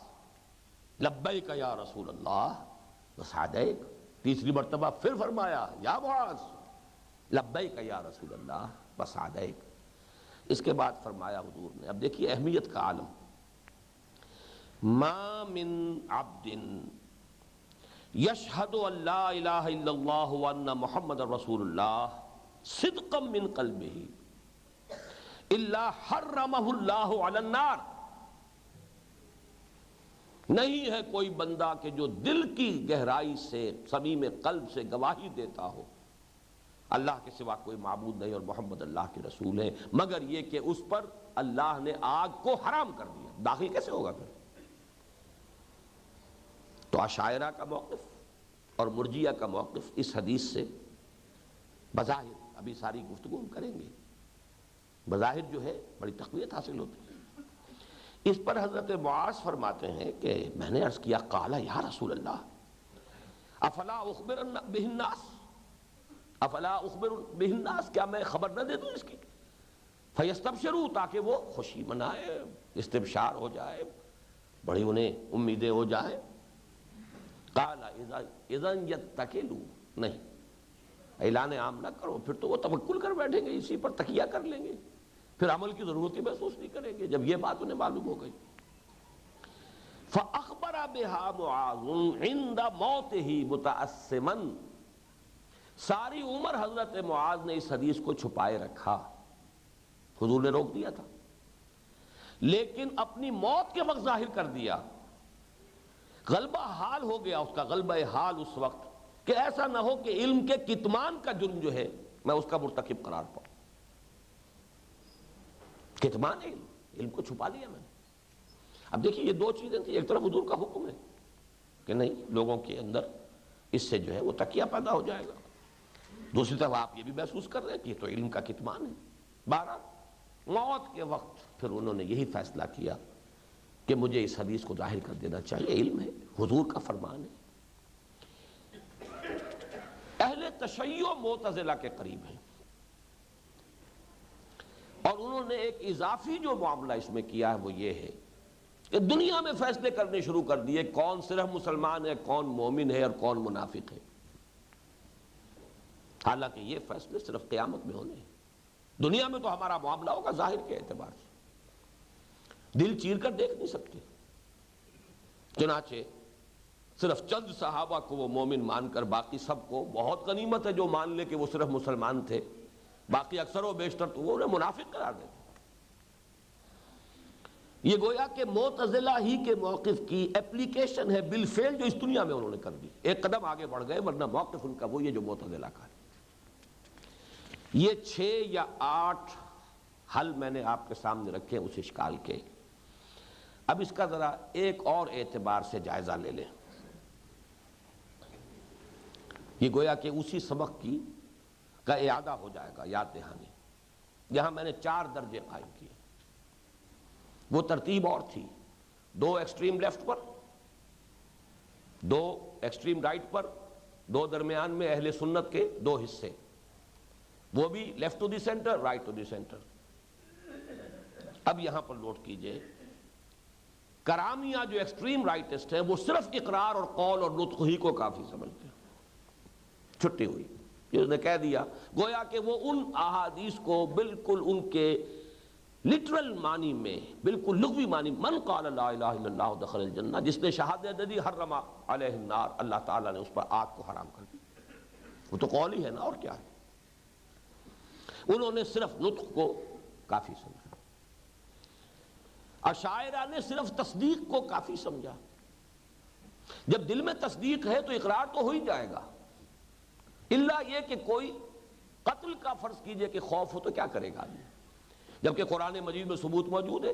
لبیک یا رسول اللہ وسعدیک۔ تیسری مرتبہ پھر فرمایا یا معاذ لبیک یا رسول اللہ وسعدیک۔ اس کے بعد فرمایا حضور نے، اب دیکھیے اہمیت کا عالم، ما من عبد یشہد ان لا الہ الا اللہ وان محمد رسول اللہ صدقا من قلبہ الا حرمہ اللہ علی النار۔ نہیں ہے کوئی بندہ کہ جو دل کی گہرائی سے صمیم قلب سے گواہی دیتا ہو اللہ کے سوا کوئی معبود نہیں اور محمد اللہ کے رسول ہیں، مگر یہ کہ اس پر اللہ نے آگ کو حرام کر دیا، داخل کیسے ہوگا پھر؟ تو اشاعرہ کا موقف اور مرجیہ کا موقف اس حدیث سے بظاہر، ابھی ساری گفتگو ہم کریں گے، بظاہر جو ہے بڑی تقویت حاصل ہوتی ہے۔ اس پر حضرت معاذ فرماتے ہیں کہ میں نے عرض کیا قال یا رسول اللہ افلا اخبر بہ الناس، افلا اخبر بہ الناس، کیا میں خبر نہ دے دوں اس کی، فیستبشروا، تاکہ وہ خوشی منائے، استبشار ہو جائے، بڑی انہیں امیدیں ہو جائیں. قال اذن یتکلوا، نہیں اعلان عام نہ کرو، پھر تو وہ توکل کر بیٹھیں گے، اسی پر تکیہ کر لیں گے، پھر عمل کی ضرورت ہی محسوس نہیں کریں گے جب یہ بات انہیں معلوم ہو گئی. فأخبر بها معاذ عند موته متعصما، ساری عمر حضرت معاذ نے اس حدیث کو چھپائے رکھا، حضور نے روک دیا تھا، لیکن اپنی موت کے وقت ظاہر کر دیا. غلبہ حال ہو گیا اس کا، غلبہ حال اس وقت کہ ایسا نہ ہو کہ علم کے کتمان کا جرم جو ہے میں اس کا مرتکب قرار پاؤں. کتمان علم کو چھپا لیا میں نے. اب دیکھیے یہ دو چیزیں تھیں، ایک طرف حضور کا حکم ہے کہ نہیں لوگوں کے اندر اس سے جو ہے وہ تقیہ پیدا ہو جائے گا، دوسری طرف آپ یہ بھی محسوس کر رہے ہیں کہ یہ تو علم کا کتمان ہے. بہرحال موت کے وقت پھر انہوں نے یہی فیصلہ کیا کہ مجھے اس حدیث کو ظاہر کر دینا چاہیے، علم ہے، حضور کا فرمان ہے. اہل تشیع معتزلہ کے قریب ہیں، اور انہوں نے ایک اضافی جو معاملہ اس میں کیا ہے وہ یہ ہے کہ دنیا میں فیصلے کرنے شروع کر دیے کون صرف مسلمان ہے، کون مومن ہے اور کون منافق ہے. حالانکہ یہ فیصلے صرف قیامت میں ہونے ہیں. دنیا میں تو ہمارا معاملہ ہوگا ظاہر کے اعتبار سے، دل چیر کر دیکھ نہیں سکتے. چنانچہ صرف چند صحابہ کو وہ مومن مان کر باقی سب کو بہت غنیمت ہے جو مان لے کہ وہ صرف مسلمان تھے، باقی اکثر و بیشتر تو وہ انہیں منافق قرار دیتے. یہ گویا کہ معتزلہ ہی کے موقف کی اپلیکیشن ہے بالفعل جو اس دنیا میں انہوں نے کر دی. ایک قدم آگے بڑھ گئے، ورنہ موقف ان کا وہی ہے جو معتزلہ کا ہے. یہ 6 یا 8 حل میں نے آپ کے سامنے رکھے اس اشکال کے. اب اس کا ذرا ایک اور اعتبار سے جائزہ لے لیں. یہ گویا کہ اسی سبق کا اعادہ ہو جائے گا، یاد دہانی. یہاں میں نے 4 درجے قائم کیے. وہ ترتیب اور تھی، 2 ایکسٹریم لیفٹ پر، 2 ایکسٹریم رائٹ پر، 2 درمیان میں اہل سنت کے 2 حصے، وہ بھی left to the centre, right to the centre. اب یہاں پر نوٹ کیجئے، کرامیہ جو ایکسٹریم رائٹسٹ ہیں وہ صرف اقرار اور قول اور نطق ہی کو کافی سمجھتے ہیں. چھٹی ہوئی، اس نے کہہ دیا گویا کہ وہ ان احادیث کو بالکل ان کے لٹرل معنی میں، بالکل لغوی معنی، من قال لا الہ الا اللہ دخل الجنہ، جس نے شہادت دے دی حرم علیہ النار، اللہ تعالیٰ نے اس پر آگ کو حرام کر دی. وہ تو قول ہی ہے نا، اور کیا ہے. انہوں نے صرف نطق کو کافی سمجھا. اشاعرہ نے صرف تصدیق کو کافی سمجھا. جب دل میں تصدیق ہے تو اقرار تو ہو ہی جائے گا، الا یہ کہ کوئی قتل کا فرض کیجئے کہ خوف ہو تو کیا کرے گا آدمی، جبکہ قرآن مجید میں ثبوت موجود ہے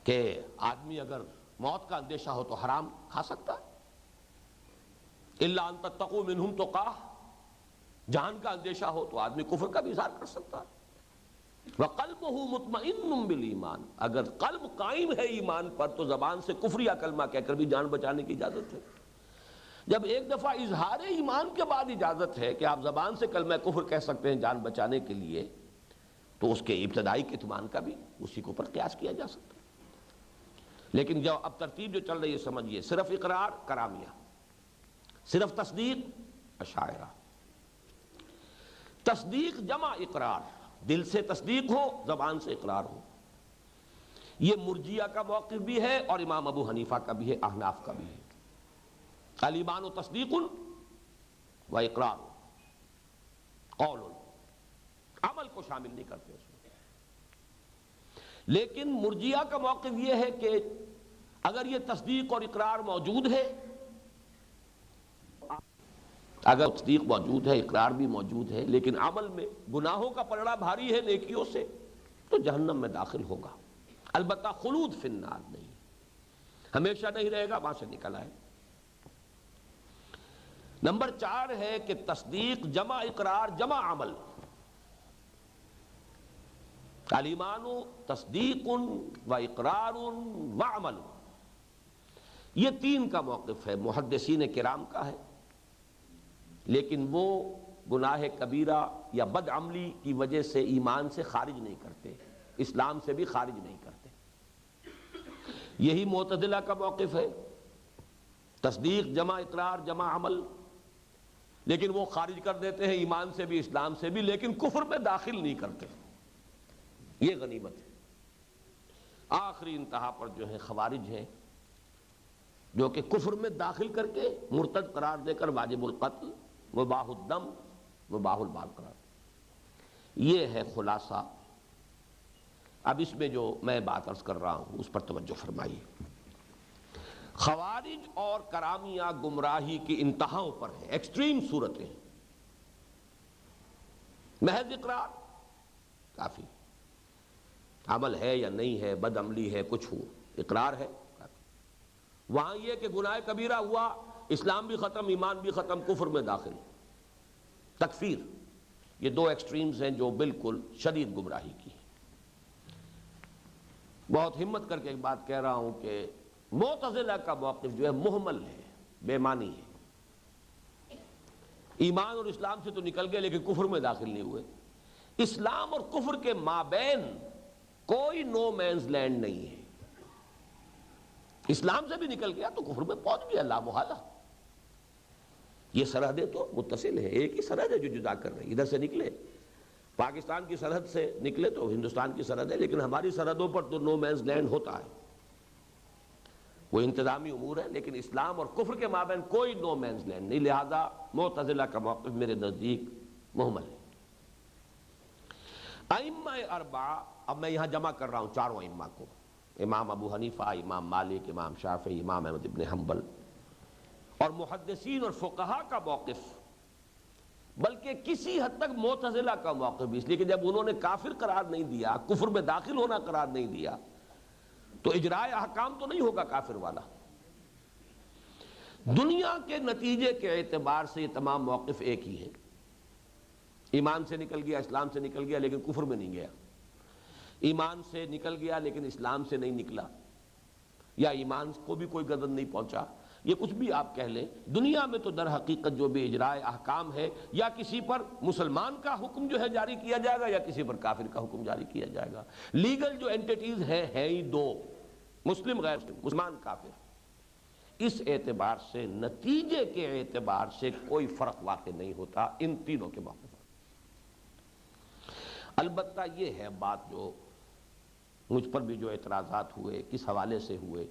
کہ آدمی اگر موت کا اندیشہ ہو تو حرام کھا سکتا ہے. الا ان تتقوا منہم تقاہ، جان کا اندیشہ ہو تو آدمی کفر کا بھی اظہار کر سکتا ہے. وَقَلْبُهُ مُطْمَئِنٌ بِالْإِيمَانِ، اگر قلب قائم ہے ایمان پر تو زبان سے کفریہ کلمہ کہہ کر بھی جان بچانے کی اجازت ہے. جب ایک دفعہ اظہار ایمان کے بعد اجازت ہے کہ آپ زبان سے کلمہ کفر کہہ سکتے ہیں جان بچانے کے لیے، تو اس کے ابتدائی کتمان کا بھی اسی کے اوپر قیاس کیا جا سکتا ہے. لیکن جو اب ترتیب جو چل رہی ہے سمجھیے، صرف اقرار کرامیہ، صرف تصدیق اشاعرہ. تصدیق جمع اقرار، دل سے تصدیق ہو زبان سے اقرار ہو. یہ مرجیہ کا موقف بھی ہے اور امام ابو حنیفہ کا بھی ہے، احناف کا بھی ہے. الایمان و تصدیق و اقرار، قول، عمل کو شامل نہیں کرتے اس میں. لیکن مرجیہ کا موقف یہ ہے کہ اگر یہ تصدیق اور اقرار موجود ہے، اگر تصدیق موجود ہے، اقرار بھی موجود ہے، لیکن عمل میں گناہوں کا پلڑا بھاری ہے نیکیوں سے، تو جہنم میں داخل ہوگا. البتہ خلود فی النار نہیں، ہمیشہ نہیں رہے گا، وہاں سے نکل آئے. نمبر 4 ہے کہ تصدیق جمع اقرار جمع عمل. الایمان تصدیق و اقرار و عمل، یہ 3 کا موقف ہے، محدثین کرام کا ہے. لیکن وہ گناہ کبیرہ یا بد عملی کی وجہ سے ایمان سے خارج نہیں کرتے، اسلام سے بھی خارج نہیں کرتے. یہی معتزلہ کا موقف ہے، تصدیق جمع اقرار جمع عمل، لیکن وہ خارج کر دیتے ہیں ایمان سے بھی اسلام سے بھی، لیکن کفر میں داخل نہیں کرتے۔ یہ غنیمت ہے۔ آخری انتہا پر جو ہے خوارج ہیں، جو کہ کفر میں داخل کر کے مرتد قرار دے کر واجب القتل، مباح الدم، مباح المال قرار دے۔ یہ ہے خلاصہ۔ اب اس میں جو میں بات عرض کر رہا ہوں اس پر توجہ فرمائیے۔ خوارج اور کرامیہ گمراہی کی انتہاؤں پر ہیں، ایکسٹریم صورتیں ہیں۔ محض اقرار کافی، عمل ہے یا نہیں ہے، بد عملی ہے، کچھ ہو، اقرار ہے کافی۔ وہاں یہ کہ گناہ کبیرہ ہوا، اسلام بھی ختم، ایمان بھی ختم، کفر میں داخل، تکفیر۔ یہ دو ایکسٹریمز ہیں جو بالکل شدید گمراہی کی ہیں۔ بہت ہمت کر کے ایک بات کہہ رہا ہوں کہ معتزلہ کا موقف جو ہے محمل ہے، بے معنی ہے۔ ایمان اور اسلام سے تو نکل گئے لیکن کفر میں داخل نہیں ہوئے۔ اسلام اور کفر کے مابین کوئی نو مینز لینڈ نہیں ہے۔ اسلام سے بھی نکل گیا تو کفر میں پہنچ گیا لا محالہ۔ یہ سرحدیں تو متصل ہیں، ایک ہی سرحد ہے جو جدا کر رہی ہے۔ ادھر سے نکلے پاکستان کی سرحد سے نکلے تو ہندوستان کی سرحد ہے، لیکن ہماری سرحدوں پر تو نو مینز لینڈ ہوتا ہے، وہ انتظامی امور ہے، لیکن اسلام اور کفر کے مابین کوئی نو مینز لینڈ نہیں۔ لہذا معتزلہ کا موقف میرے نزدیک محمل ہے۔ ائمہ اربعہ، اب میں یہاں جمع کر رہا ہوں چاروں ائمہ کو، امام ابو حنیفہ، امام مالک، امام شافعی، امام احمد ابن حنبل، اور محدثین اور فقہا کا موقف، بلکہ کسی حد تک معتزلہ کا موقف بھی، اس لیے کہ جب انہوں نے کافر قرار نہیں دیا، کفر میں داخل ہونا قرار نہیں دیا، تو اجراء احکام تو نہیں ہوگا کافر والا۔ دنیا کے نتیجے کے اعتبار سے یہ تمام موقف ایک ہی ہیں۔ ایمان سے نکل گیا، اسلام سے نکل گیا لیکن کفر میں نہیں گیا، ایمان سے نکل گیا لیکن اسلام سے نہیں نکلا، یا ایمان کو بھی کوئی گردن نہیں پہنچا، یہ کچھ بھی آپ کہہ لیں، دنیا میں تو در حقیقت جو بھی اجراء احکام ہے، یا کسی پر مسلمان کا حکم جو ہے جاری کیا جائے گا، یا کسی پر کافر کا حکم جاری کیا جائے گا۔ لیگل جو اینٹیٹیز ہیں ہی دو، مسلم غیر مسلم، مسلمان کافر۔ اس اعتبار سے نتیجے کے اعتبار سے کوئی فرق واقع نہیں ہوتا ان تینوں کے موقع پر۔ البتہ یہ ہے بات جو مجھ پر بھی جو اعتراضات ہوئے، کس حوالے سے ہوئے،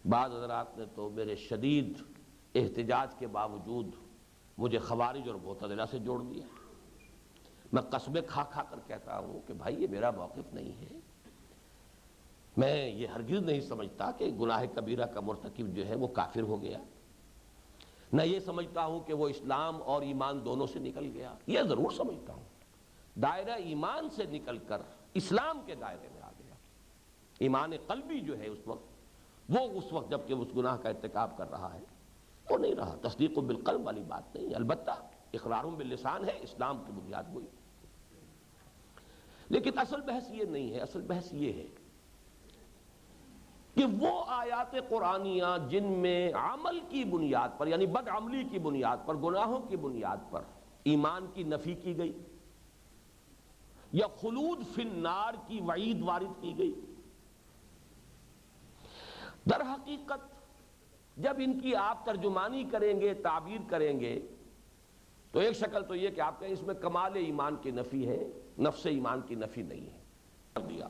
بعض حضرات نے تو میرے شدید احتجاج کے باوجود مجھے خوارج اور معتزلہ سے جوڑ دیا۔ میں قسمیں کھا کھا کر کہتا ہوں کہ بھائی یہ میرا موقف نہیں ہے، میں یہ ہرگز نہیں سمجھتا کہ گناہ کبیرہ کا مرتکب جو ہے وہ کافر ہو گیا، نہ یہ سمجھتا ہوں کہ وہ اسلام اور ایمان دونوں سے نکل گیا۔ یہ ضرور سمجھتا ہوں دائرہ ایمان سے نکل کر اسلام کے دائرے میں آ گیا۔ ایمان قلبی جو ہے اس وقت جب کہ اس گناہ کا ارتکاب کر رہا ہے وہ نہیں رہا، تصدیق بالقلب والی بات نہیں، البتہ اقرار باللسان ہے، اسلام کی بنیاد ہوئی۔ لیکن اصل بحث یہ نہیں ہے، اصل بحث یہ ہے کہ وہ آیات قرآنیہ جن میں عمل کی بنیاد پر، یعنی بد عملی کی بنیاد پر، گناہوں کی بنیاد پر ایمان کی نفی کی گئی، یا خلود فی النار کی وعید وارد کی گئی، در حقیقت جب ان کی آپ ترجمانی کریں گے، تعبیر کریں گے، تو ایک شکل تو یہ کہ آپ کہیں اس میں کمال ایمان کی نفی ہے، نفس ایمان کی نفی نہیں ہے، کر دیا۔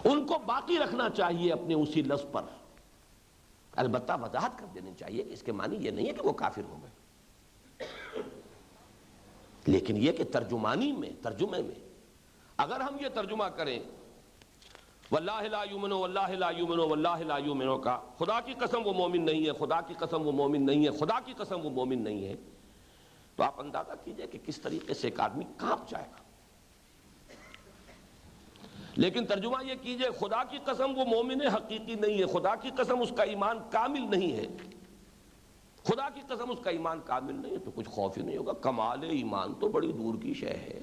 ان کو باقی رکھنا چاہیے اپنے اسی لفظ پر، البتہ وضاحت کر دینی چاہیے کہ اس کے معنی یہ نہیں ہے کہ وہ کافر ہو گئے، لیکن یہ کہ ترجمانی میں، ترجمے میں اگر ہم یہ ترجمہ کریں واللہ لا یؤمن واللہ لا یؤمن واللہ لا یؤمن کا، خدا کی قسم وہ مومن نہیں ہے، خدا کی قسم وہ مومن نہیں ہے، خدا کی قسم وہ مومن نہیں ہے، تو آپ اندازہ کیجئے کہ کس طریقے سے ایک آدمی کانپ جائے گا۔ لیکن ترجمہ یہ کیجئے خدا کی قسم وہ مومن حقیقی نہیں ہے، خدا کی قسم اس کا ایمان کامل نہیں ہے، خدا کی قسم اس کا ایمان کامل نہیں ہے، تو کچھ خوف ہی نہیں ہوگا۔ کمال ایمان تو بڑی دور کی شے ہے،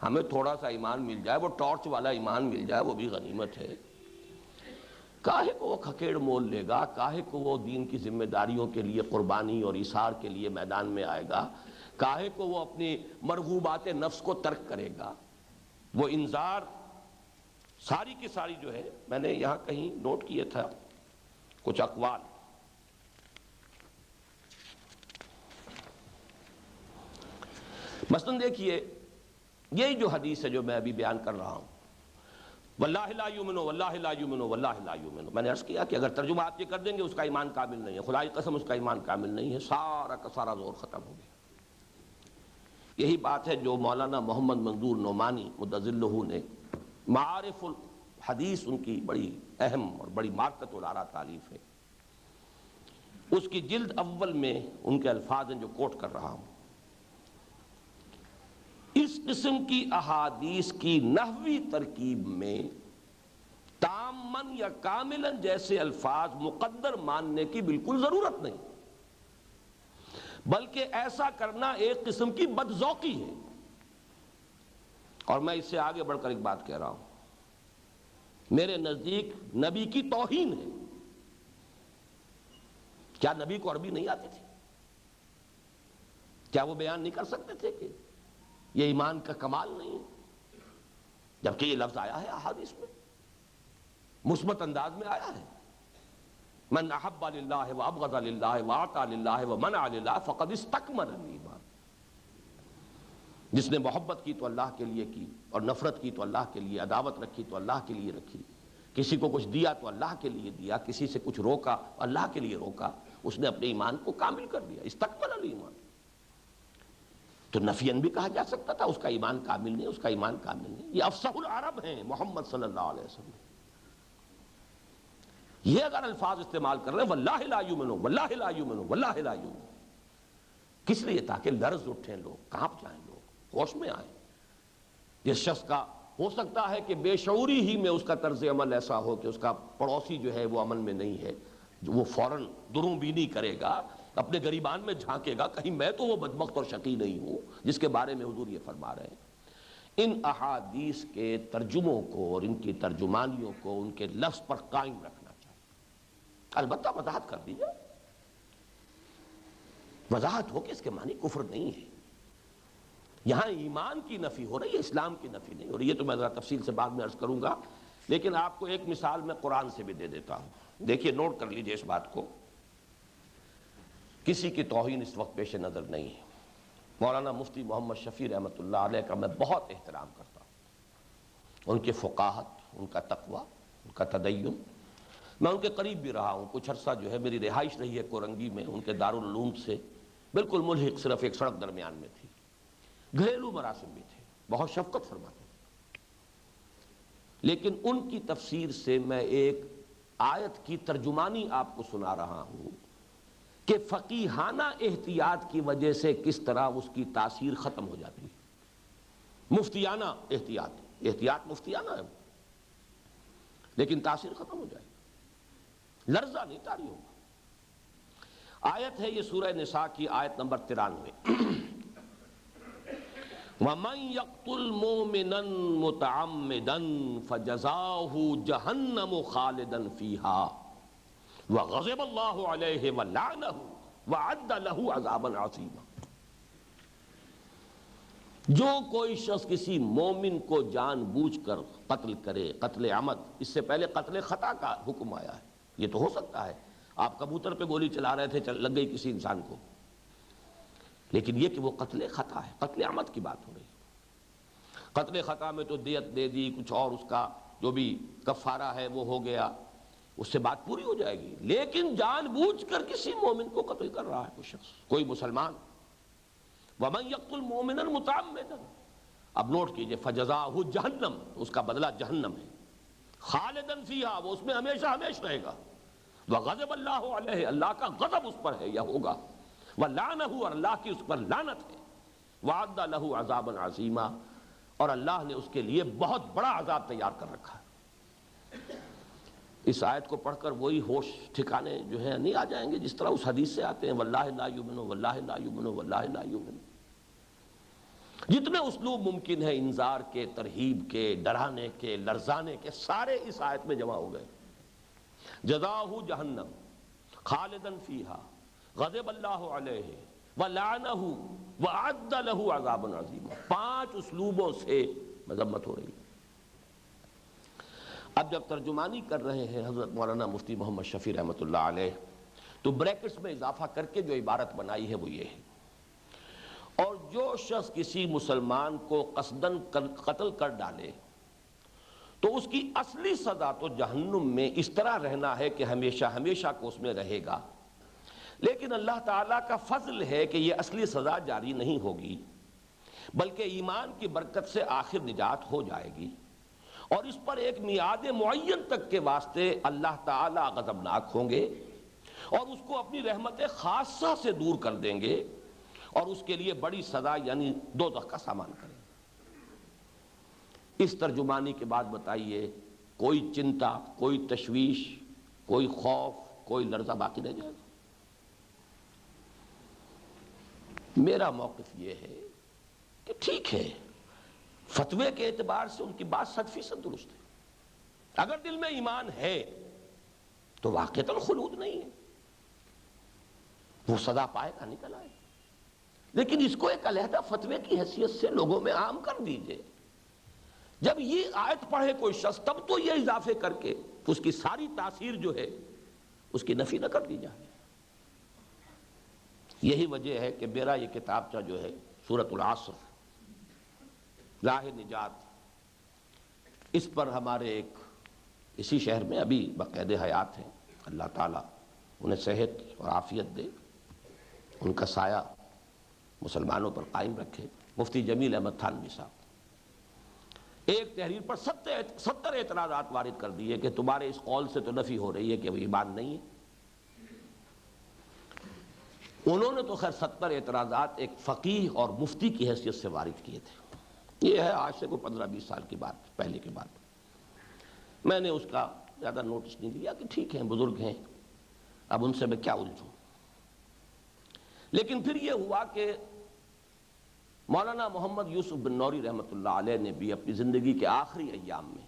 ہمیں تھوڑا سا ایمان مل جائے، وہ ٹارچ والا ایمان مل جائے، وہ بھی غنیمت ہے۔ کاہے کو وہ کھکیڑ مول لے گا، کاہے کو وہ دین کی ذمہ داریوں کے لیے قربانی اور ایثار کے لیے میدان میں آئے گا، کاہے کو وہ اپنی مرغوبات نفس کو ترک کرے گا۔ وہ انذار ساری کی ساری جو ہے میں نے یہاں کہیں نوٹ کیے تھا کچھ اقوال. مثلا دیکھیے یہی جو حدیث ہے جو میں ابھی بیان کر رہا ہوں، واللہ لا یؤمن واللہ لا یؤمن واللہ لا یؤمن، میں نے عرض کیا کہ اگر ترجمہ آپ یہ کر دیں گے اس کا ایمان کامل نہیں ہے، خدا کی قسم اس کا ایمان کامل نہیں ہے، سارا کا سارا زور ختم ہو گیا. یہی بات ہے جو مولانا محمد منظور نعمانی مدظلہ نے معارف الحدیث، ان کی بڑی اہم اور بڑی مارکت الآراء تالیف ہے، اس کی جلد اول میں ان کے الفاظ ہیں جو کوٹ کر رہا ہوں. اس قسم کی احادیث کی نحوی ترکیب میں تامن یا کاملاً جیسے الفاظ مقدر ماننے کی بالکل ضرورت نہیں، بلکہ ایسا کرنا ایک قسم کی بدذوقی ہے. اور میں اس سے آگے بڑھ کر ایک بات کہہ رہا ہوں، میرے نزدیک نبی کی توہین ہے. کیا نبی کو عربی نہیں آتی تھی؟ کیا وہ بیان نہیں کر سکتے تھے کہ یہ ایمان کا کمال نہیں ہے؟ جبکہ یہ لفظ آیا ہے احادیث میں، مثبت انداز میں آیا ہے، من احب للہ وابغض للہ واعطى للہ ومنع للہ فقد استکمل الایمان. جس نے محبت کی تو اللہ کے لیے کی، اور نفرت کی تو اللہ کے لیے، عداوت رکھی تو اللہ کے لیے رکھی، کسی کو کچھ دیا تو اللہ کے لیے دیا، کسی سے کچھ روکا اللہ کے لیے روکا، اس نے اپنے ایمان کو کامل کر دیا، استکمل الایمان. تو نفین بھی کہا جا سکتا تھا اس کا ایمان کامل نہیں، اس کا ایمان کامل نہیں. یہ افصح العرب ہیں محمد صلی اللہ علیہ وسلم. یہ اگر الفاظ استعمال کر رہے ہیں واللہ لا یؤمن واللہ لا یؤمن واللہ لا یؤمن، کس لیے؟ تاکہ لرز اٹھیں لوگ، کانپ جائیں لوگ، ہوش میں آئیں. جس شخص کا ہو سکتا ہے کہ بے شعوری ہی میں اس کا طرز عمل ایسا ہو کہ اس کا پڑوسی جو ہے وہ امن میں نہیں ہے، وہ فوراً دروں بینی کرے گا، اپنے گریبان میں جھانکے گا، کہیں میں تو وہ بدبخت اور شقی نہیں ہوں جس کے بارے میں حضور یہ فرما رہے ہیں. ان احادیث کے ترجموں کو اور ان کی ترجمانیوں کو ان کے لفظ پر قائم رکھنا چاہیے. البتہ وضاحت کر دیجیے، وضاحت ہو کہ اس کے معنی کفر نہیں ہے. یہاں ایمان کی نفی ہو رہی ہے، اسلام کی نفی نہیں ہو رہی ہے. تو میں ذرا تفصیل سے بعد میں عرض کروں گا، لیکن آپ کو ایک مثال میں قرآن سے بھی دے دیتا ہوں. دیکھیے، نوٹ کر لیجیے اس بات کو. کسی کی توہین اس وقت پیش نظر نہیں ہے. مولانا مفتی محمد شفیع رحمۃ اللہ علیہ کا میں بہت احترام کرتا ہوں، ان کے فقاہت، ان کا تقوی، ان کا تدین. میں ان کے قریب بھی رہا ہوں، کچھ عرصہ جو ہے میری رہائش رہی ہے کورنگی میں، ان کے دارالعلوم سے بالکل ملحق، صرف ایک سڑک درمیان میں تھی. گھریلو مراسم بھی تھے، بہت شفقت فرماتے تھے. لیکن ان کی تفسیر سے میں ایک آیت کی ترجمانی آپ کو سنا رہا ہوں کہ فقیہانہ احتیاط کی وجہ سے کس طرح اس کی تاثیر ختم ہو جاتی ہے. مفتیانہ احتیاط مفتیانہ ہے، لیکن تاثیر ختم ہو جائے گی، لرزہ نہیں طاری ہوگا. آیت ہے یہ سورہ نساء کی آیت نمبر 93. وَمَن يَقْتُلْ مُؤْمِنًا مُتَعَمِّدًا فَجَزَاؤُهُ جَهَنَّمُ خَالِدًا فِيهَا وَغَضِبَ اللَّهُ عَلَيْهِ وَلَعَنَهُ وَأَعَدَّ لَهُ عَذَابًا عَظِيمًا. جو کوئی شخص کسی مومن کو جان بوجھ کر قتل کرے، قتل عمد، اس سے پہلے قتل خطا کا حکم آیا ہے. یہ تو ہو سکتا ہے آپ کبوتر پہ گولی چلا رہے تھے، لگ گئی کسی انسان کو، لیکن یہ کہ وہ قتل خطا ہے، قتل عمد کی بات ہو رہی ہے. قتل خطا میں تو دیت دے دی، کچھ اور اس کا جو بھی کفارہ ہے وہ ہو گیا، اس سے بات پوری ہو جائے گی. لیکن جان بوجھ کر کسی مومن کو قتل کر رہا ہے کوئی شخص، کوئی مسلمان. وَمَن يَقْتُلْ مُؤْمِنًا مُتَعَمِّدًا، اب نوٹ کیجئے، فَجَزَاؤُهُ جَہَنَّمُ، اس کا بدلہ جہنم ہے. خالداً فیہا، وہ اس میں ہمیشہ ہمیشہ رہے گا. وَغَضِبَ اللَّهُ عَلَيْهِ، اللہ کا غضب اس پر ہے یا ہوگا. وَلَعْنَهُ، اور اللہ کی اس پر لعنت ہے. وَعَدَّ لَهُ عَذَابًا عَظِيمًا، اور اللہ نے اس کے لیے بہت بڑا عذاب تیار کر رکھا ہے. اس آیت کو پڑھ کر وہی ہوش ٹھکانے جو ہے نہیں آ جائیں گے جس طرح اس حدیث سے آتے ہیں، واللہ لا یؤمن واللہ لا یؤمن واللہ لا یؤمن. جتنے اسلوب ممکن ہے انذار کے، ترہیب کے، ڈرانے کے، لرزانے کے، سارے اس آیت میں جمع ہو گئے. جزاؤہ جہنم خالداً فیہا غضب اللہ علیہ ولعنہ وأعد لہ عذابا عظیما. 5 اسلوبوں سے مذمت ہو رہی ہے. اب جب ترجمانی کر رہے ہیں حضرت مولانا مفتی محمد شفیع رحمۃ اللہ علیہ تو بریکٹس میں اضافہ کر کے جو عبارت بنائی ہے وہ یہ ہے: اور جو شخص کسی مسلمان کو قصداً قتل کر ڈالے تو اس کی اصلی سزا تو جہنم میں اس طرح رہنا ہے کہ ہمیشہ ہمیشہ کو اس میں رہے گا، لیکن اللہ تعالیٰ کا فضل ہے کہ یہ اصلی سزا جاری نہیں ہوگی، بلکہ ایمان کی برکت سے آخر نجات ہو جائے گی، اور اس پر ایک میعاد معین تک کے واسطے اللہ تعالیٰ غضبناک ہوں گے اور اس کو اپنی رحمت خاصہ سے دور کر دیں گے اور اس کے لیے بڑی سزا یعنی دوزخ کا سامان کریں۔ اس ترجمانی کے بعد بتائیے کوئی چنتا، کوئی تشویش، کوئی خوف، کوئی لرزہ باقی رہ جائے گا؟ میرا موقف یہ ہے کہ ٹھیک ہے، فتوے کے اعتبار سے ان کی بات 100% درست ہے۔ اگر دل میں ایمان ہے تو واقعتاً خلود نہیں ہے، وہ سزا پائے گا، نکل آئے گا، لیکن اس کو ایک علیحدہ فتوے کی حیثیت سے لوگوں میں عام کر دیجئے۔ جب یہ آیت پڑھے کوئی شخص تب تو یہ اضافے کر کے اس کی ساری تاثیر جو ہے اس کی نفی نہ کر دی جائے۔ یہی وجہ ہے کہ میرا یہ کتابچہ جو ہے سورۃ العصر راہ نجات، اس پر ہمارے ایک اسی شہر میں ابھی باقاعدہ حیات ہیں، اللہ تعالیٰ انہیں صحت اور عافیت دے، ان کا سایہ مسلمانوں پر قائم رکھے، مفتی جمیل احمد تھانوی صاحب ایک تحریر پر 70 اعتراضات وارد کر دیے کہ تمہارے اس قول سے تو نفی ہو رہی ہے کہ وہ ایمان نہیں ہے۔ انہوں نے تو خیر 70 اعتراضات ایک فقیہ اور مفتی کی حیثیت سے وارد کیے تھے، یہ ہے آج سے کوئی 15-20 سال کی بات، پہلے کی بات۔ میں نے اس کا زیادہ نوٹس نہیں لیا کہ ٹھیک ہے بزرگ ہیں، اب ان سے میں کیا الجھوں۔ لیکن پھر یہ ہوا کہ مولانا محمد یوسف بن نوری رحمۃ اللہ علیہ نے بھی اپنی زندگی کے آخری ایام میں،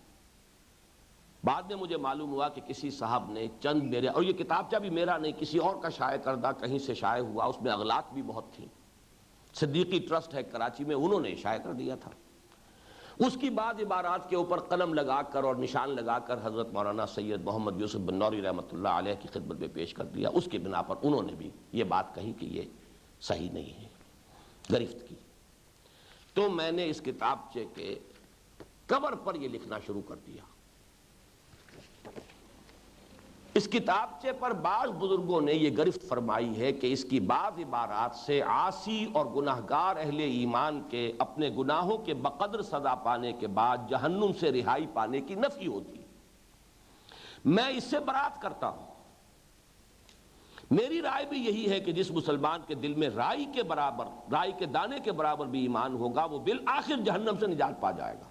بعد میں مجھے معلوم ہوا کہ کسی صاحب نے چند میرے، اور یہ کتابچہ بھی میرا نہیں کسی اور کا شائع کردہ کہیں سے شائع ہوا، اس میں اغلاط بھی بہت تھیں، صدیقی ٹرسٹ ہے کراچی میں، انہوں نے شائع کر دیا تھا۔ اس کی بعد عبارات کے اوپر قلم لگا کر اور نشان لگا کر حضرت مولانا سید محمد یوسف بن نوری رحمۃ اللہ علیہ کی خدمت میں پیش کر دیا۔ اس کی بنا پر انہوں نے بھی یہ بات کہی کہ یہ صحیح نہیں ہے، گرفت کی۔ تو میں نے اس کتابچے کے کور پر یہ لکھنا شروع کر دیا۔ اس کتابچے پر بعض بزرگوں نے یہ گرفت فرمائی ہے کہ اس کی بعض عبارات سے عاصی اور گناہگار اہل ایمان کے اپنے گناہوں کے بقدر سزا پانے کے بعد جہنم سے رہائی پانے کی نفی ہوتی ہے۔ میں اس سے برات کرتا ہوں۔ میری رائے بھی یہی ہے کہ جس مسلمان کے دل میں رائی کے برابر، رائی کے دانے کے برابر بھی ایمان ہوگا، وہ بالآخر جہنم سے نجات پا جائے گا۔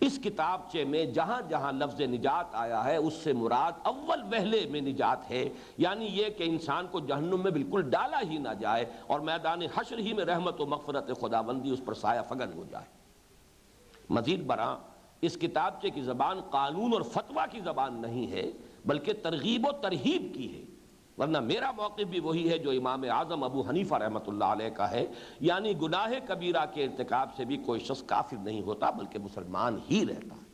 اس کتابچے میں جہاں جہاں لفظ نجات آیا ہے اس سے مراد اول وہلے میں نجات ہے، یعنی یہ کہ انسان کو جہنم میں بالکل ڈالا ہی نہ جائے اور میدان حشر ہی میں رحمت و مغفرت خداوندی اس پر سایہ فگن ہو جائے۔ مزید برآں اس کتابچے کی زبان قانون اور فتویٰ کی زبان نہیں ہے، بلکہ ترغیب و ترہیب کی ہے، ورنہ میرا موقف بھی وہی ہے جو امام اعظم ابو حنیفہ رحمۃ اللہ علیہ کا ہے، یعنی گناہ کبیرہ کے ارتکاب سے بھی کوئی شخص کافر نہیں ہوتا بلکہ مسلمان ہی رہتا ہے۔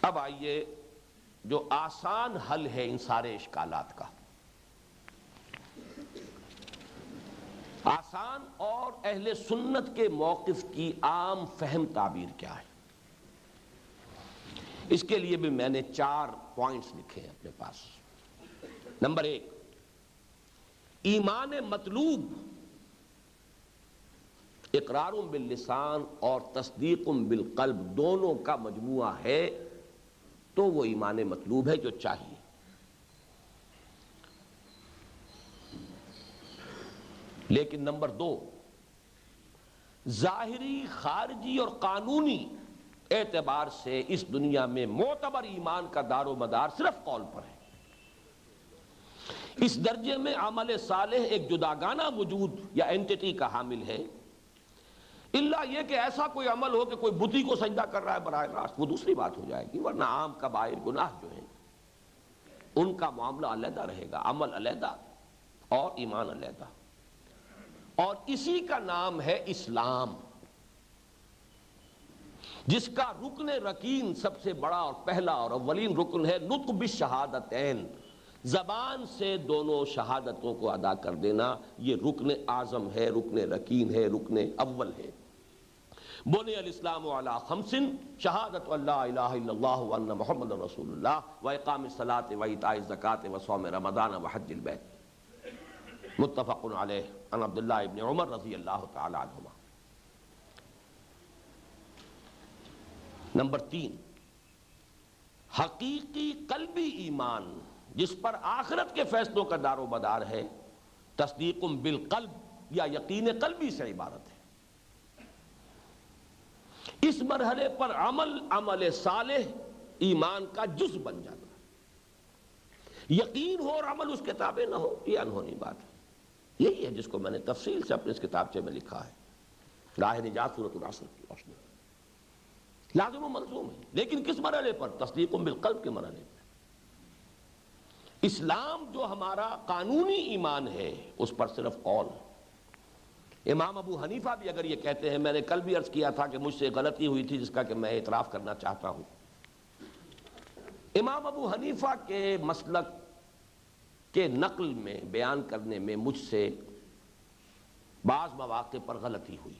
اب آئیے جو آسان حل ہے ان سارے اشکالات کا، آسان اور اہل سنت کے موقف کی عام فہم تعبیر کیا ہے، اس کے لیے بھی میں نے 4 پوائنٹس لکھے ہیں اپنے پاس۔ نمبر 1، ایمان مطلوب اقرار باللسان اور تصدیق بالقلب دونوں کا مجموعہ ہے تو وہ ایمان مطلوب ہے جو چاہیے۔ لیکن نمبر 2، ظاہری، خارجی اور قانونی اعتبار سے اس دنیا میں معتبر ایمان کا دار و مدار صرف قول پر ہے۔ اس درجے میں عمل صالح ایک جداگانہ وجود یا اینٹیٹی کا حامل ہے، الا یہ کہ ایسا کوئی عمل ہو کہ کوئی بتی کو سجدہ کر رہا ہے براہ راست، وہ دوسری بات ہو جائے گی، ورنہ عام کبائر گناہ جو ہیں ان کا معاملہ علیحدہ رہے گا، عمل علیحدہ اور ایمان علیحدہ، اور اسی کا نام ہے اسلام۔ جس کا رکن رکین سب سے بڑا اور پہلا اور اولین رکن ہے نطق بالشہادتین، زبان سے دونوں شہادتوں کو ادا کر دینا، یہ رکن اعظم ہے، رکن رکین ہے، رکن اول ہے۔ بنی الاسلام علی خمس، شہادت ان لا الہ الا اللہ وان محمد رسول اللہ واقام الصلاۃ وایتاء الزکوٰۃ وصوم رمضان وحج البیت، متفق علیہ، عن عبداللہ ابن عمر رضی اللہ تعالی عنہما۔ نمبر 3، حقیقی قلبی ایمان جس پر آخرت کے فیصلوں کا دار و مدار ہے، تصدیق بالقلب یا یقین قلبی سے عبارت ہے۔ اس مرحلے پر عمل صالح ایمان کا جز بن جانا، یقین ہو اور عمل اس کے تابع نہ ہو، یہ انہونی بات ہے۔ یہی ہے جس کو میں نے تفصیل سے اپنے اس کتابچے میں لکھا ہے، راہ نجات سورۃ العصر کی روشنی، لازم و ملزوم ہے۔ لیکن کس مرحلے پر؟ تصدیق بالقلب کے مرحلے پر۔ اسلام جو ہمارا قانونی ایمان ہے اس پر صرف قول۔ امام ابو حنیفہ بھی اگر یہ کہتے ہیں، میں نے کل بھی عرض کیا تھا کہ مجھ سے غلطی ہوئی تھی جس کا کہ میں اعتراف کرنا چاہتا ہوں، امام ابو حنیفہ کے مسلک کے نقل میں بیان کرنے میں مجھ سے بعض مواقع پر غلطی ہوئی۔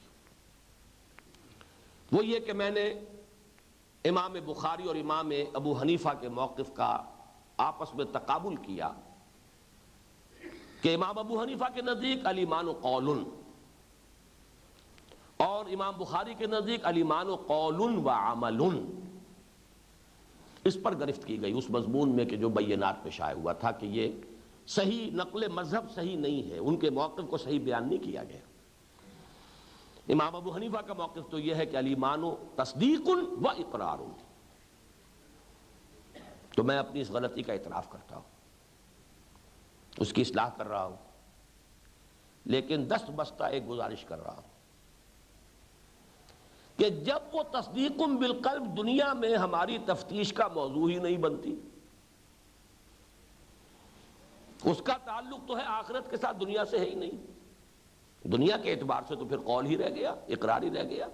وہ یہ کہ میں نے امام بخاری اور امام ابو حنیفہ کے موقف کا آپس میں تقابل کیا کہ امام ابو حنیفہ کے نزدیک الایمان قول، اور امام بخاری کے نزدیک الایمان قول و عمل۔ اس پر گرفت کی گئی اس مضمون میں کہ جو بینات میں شائع ہوا تھا کہ یہ صحیح نقل مذہب صحیح نہیں ہے، ان کے موقف کو صحیح بیان نہیں کیا گیا۔ امام ابو حنیفہ کا موقف تو یہ ہے کہ الایمان تصدیق و اقرار، تو میں اپنی اس غلطی کا اعتراف کرتا ہوں، اس کی اصلاح کر رہا ہوں، لیکن دست بستہ ایک گزارش کر رہا ہوں کہ جب وہ تصدیق بالقلب دنیا میں ہماری تفتیش کا موضوع ہی نہیں بنتی، اس کا تعلق تو ہے آخرت کے ساتھ، دنیا سے ہے ہی نہیں، دنیا کے اعتبار سے تو پھر قول ہی رہ گیا، اقرار ہی رہ گیا۔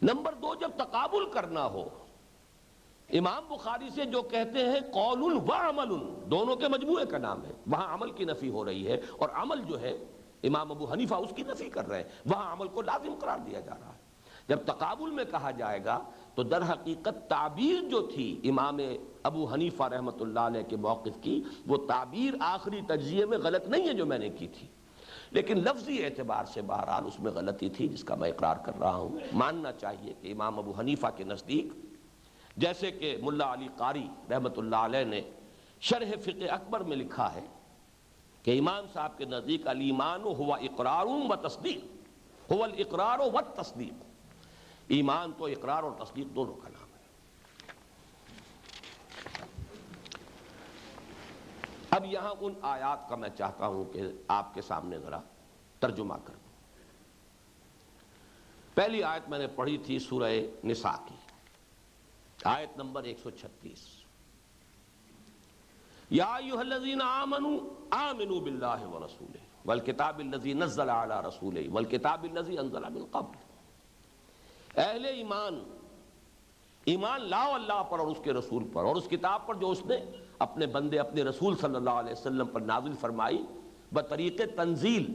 نمبر 2، جب تقابل کرنا ہو، امام بخاری سے جو کہتے ہیں قول و عمل دونوں کے مجموعے کا نام ہے، وہاں عمل کی نفی ہو رہی ہے، اور عمل جو ہے امام ابو حنیفہ اس کی نفی کر رہے ہیں، وہاں عمل کو لازم قرار دیا جا رہا ہے۔ جب تقابل میں کہا جائے گا تو در حقیقت تعبیر جو تھی امام ابو حنیفہ رحمۃ اللہ علیہ کے موقف کی، وہ تعبیر آخری تجزیے میں غلط نہیں ہے جو میں نے کی تھی، لیکن لفظی اعتبار سے بہرحال اس میں غلطی تھی جس کا میں اقرار کر رہا ہوں۔ ماننا چاہیے کہ امام ابو حنیفہ کے نزدیک، جیسے کہ ملا علی قاری رحمۃ اللہ علیہ نے شرح فقہ اکبر میں لکھا ہے کہ امام صاحب کے نزدیک الایمان ہوا اقرار و تصدیق، ہوا الاقرار و التصدیق، ایمان تو اقرار اور تصدیق دونوں کا نام ہے۔ اب یہاں ان آیات کا میں چاہتا ہوں کہ آپ کے سامنے ذرا ترجمہ کر دوں۔ پہلی آیت میں نے پڑھی تھی سورہ نساء کی، آیت نمبر 136، یا ایھا الذین آمنوا آمنوا باللہ ورسولہ والکتاب الذی نزل علی رسولہ والکتاب الذی انزل من قبل۔ اہل ایمان، ایمان لاؤ اللہ پر اور اس کے رسول پر، اور اس کتاب پر جو اس نے اپنے بندے اپنے رسول صلی اللہ علیہ وسلم پر نازل فرمائی بطریق تنزیل،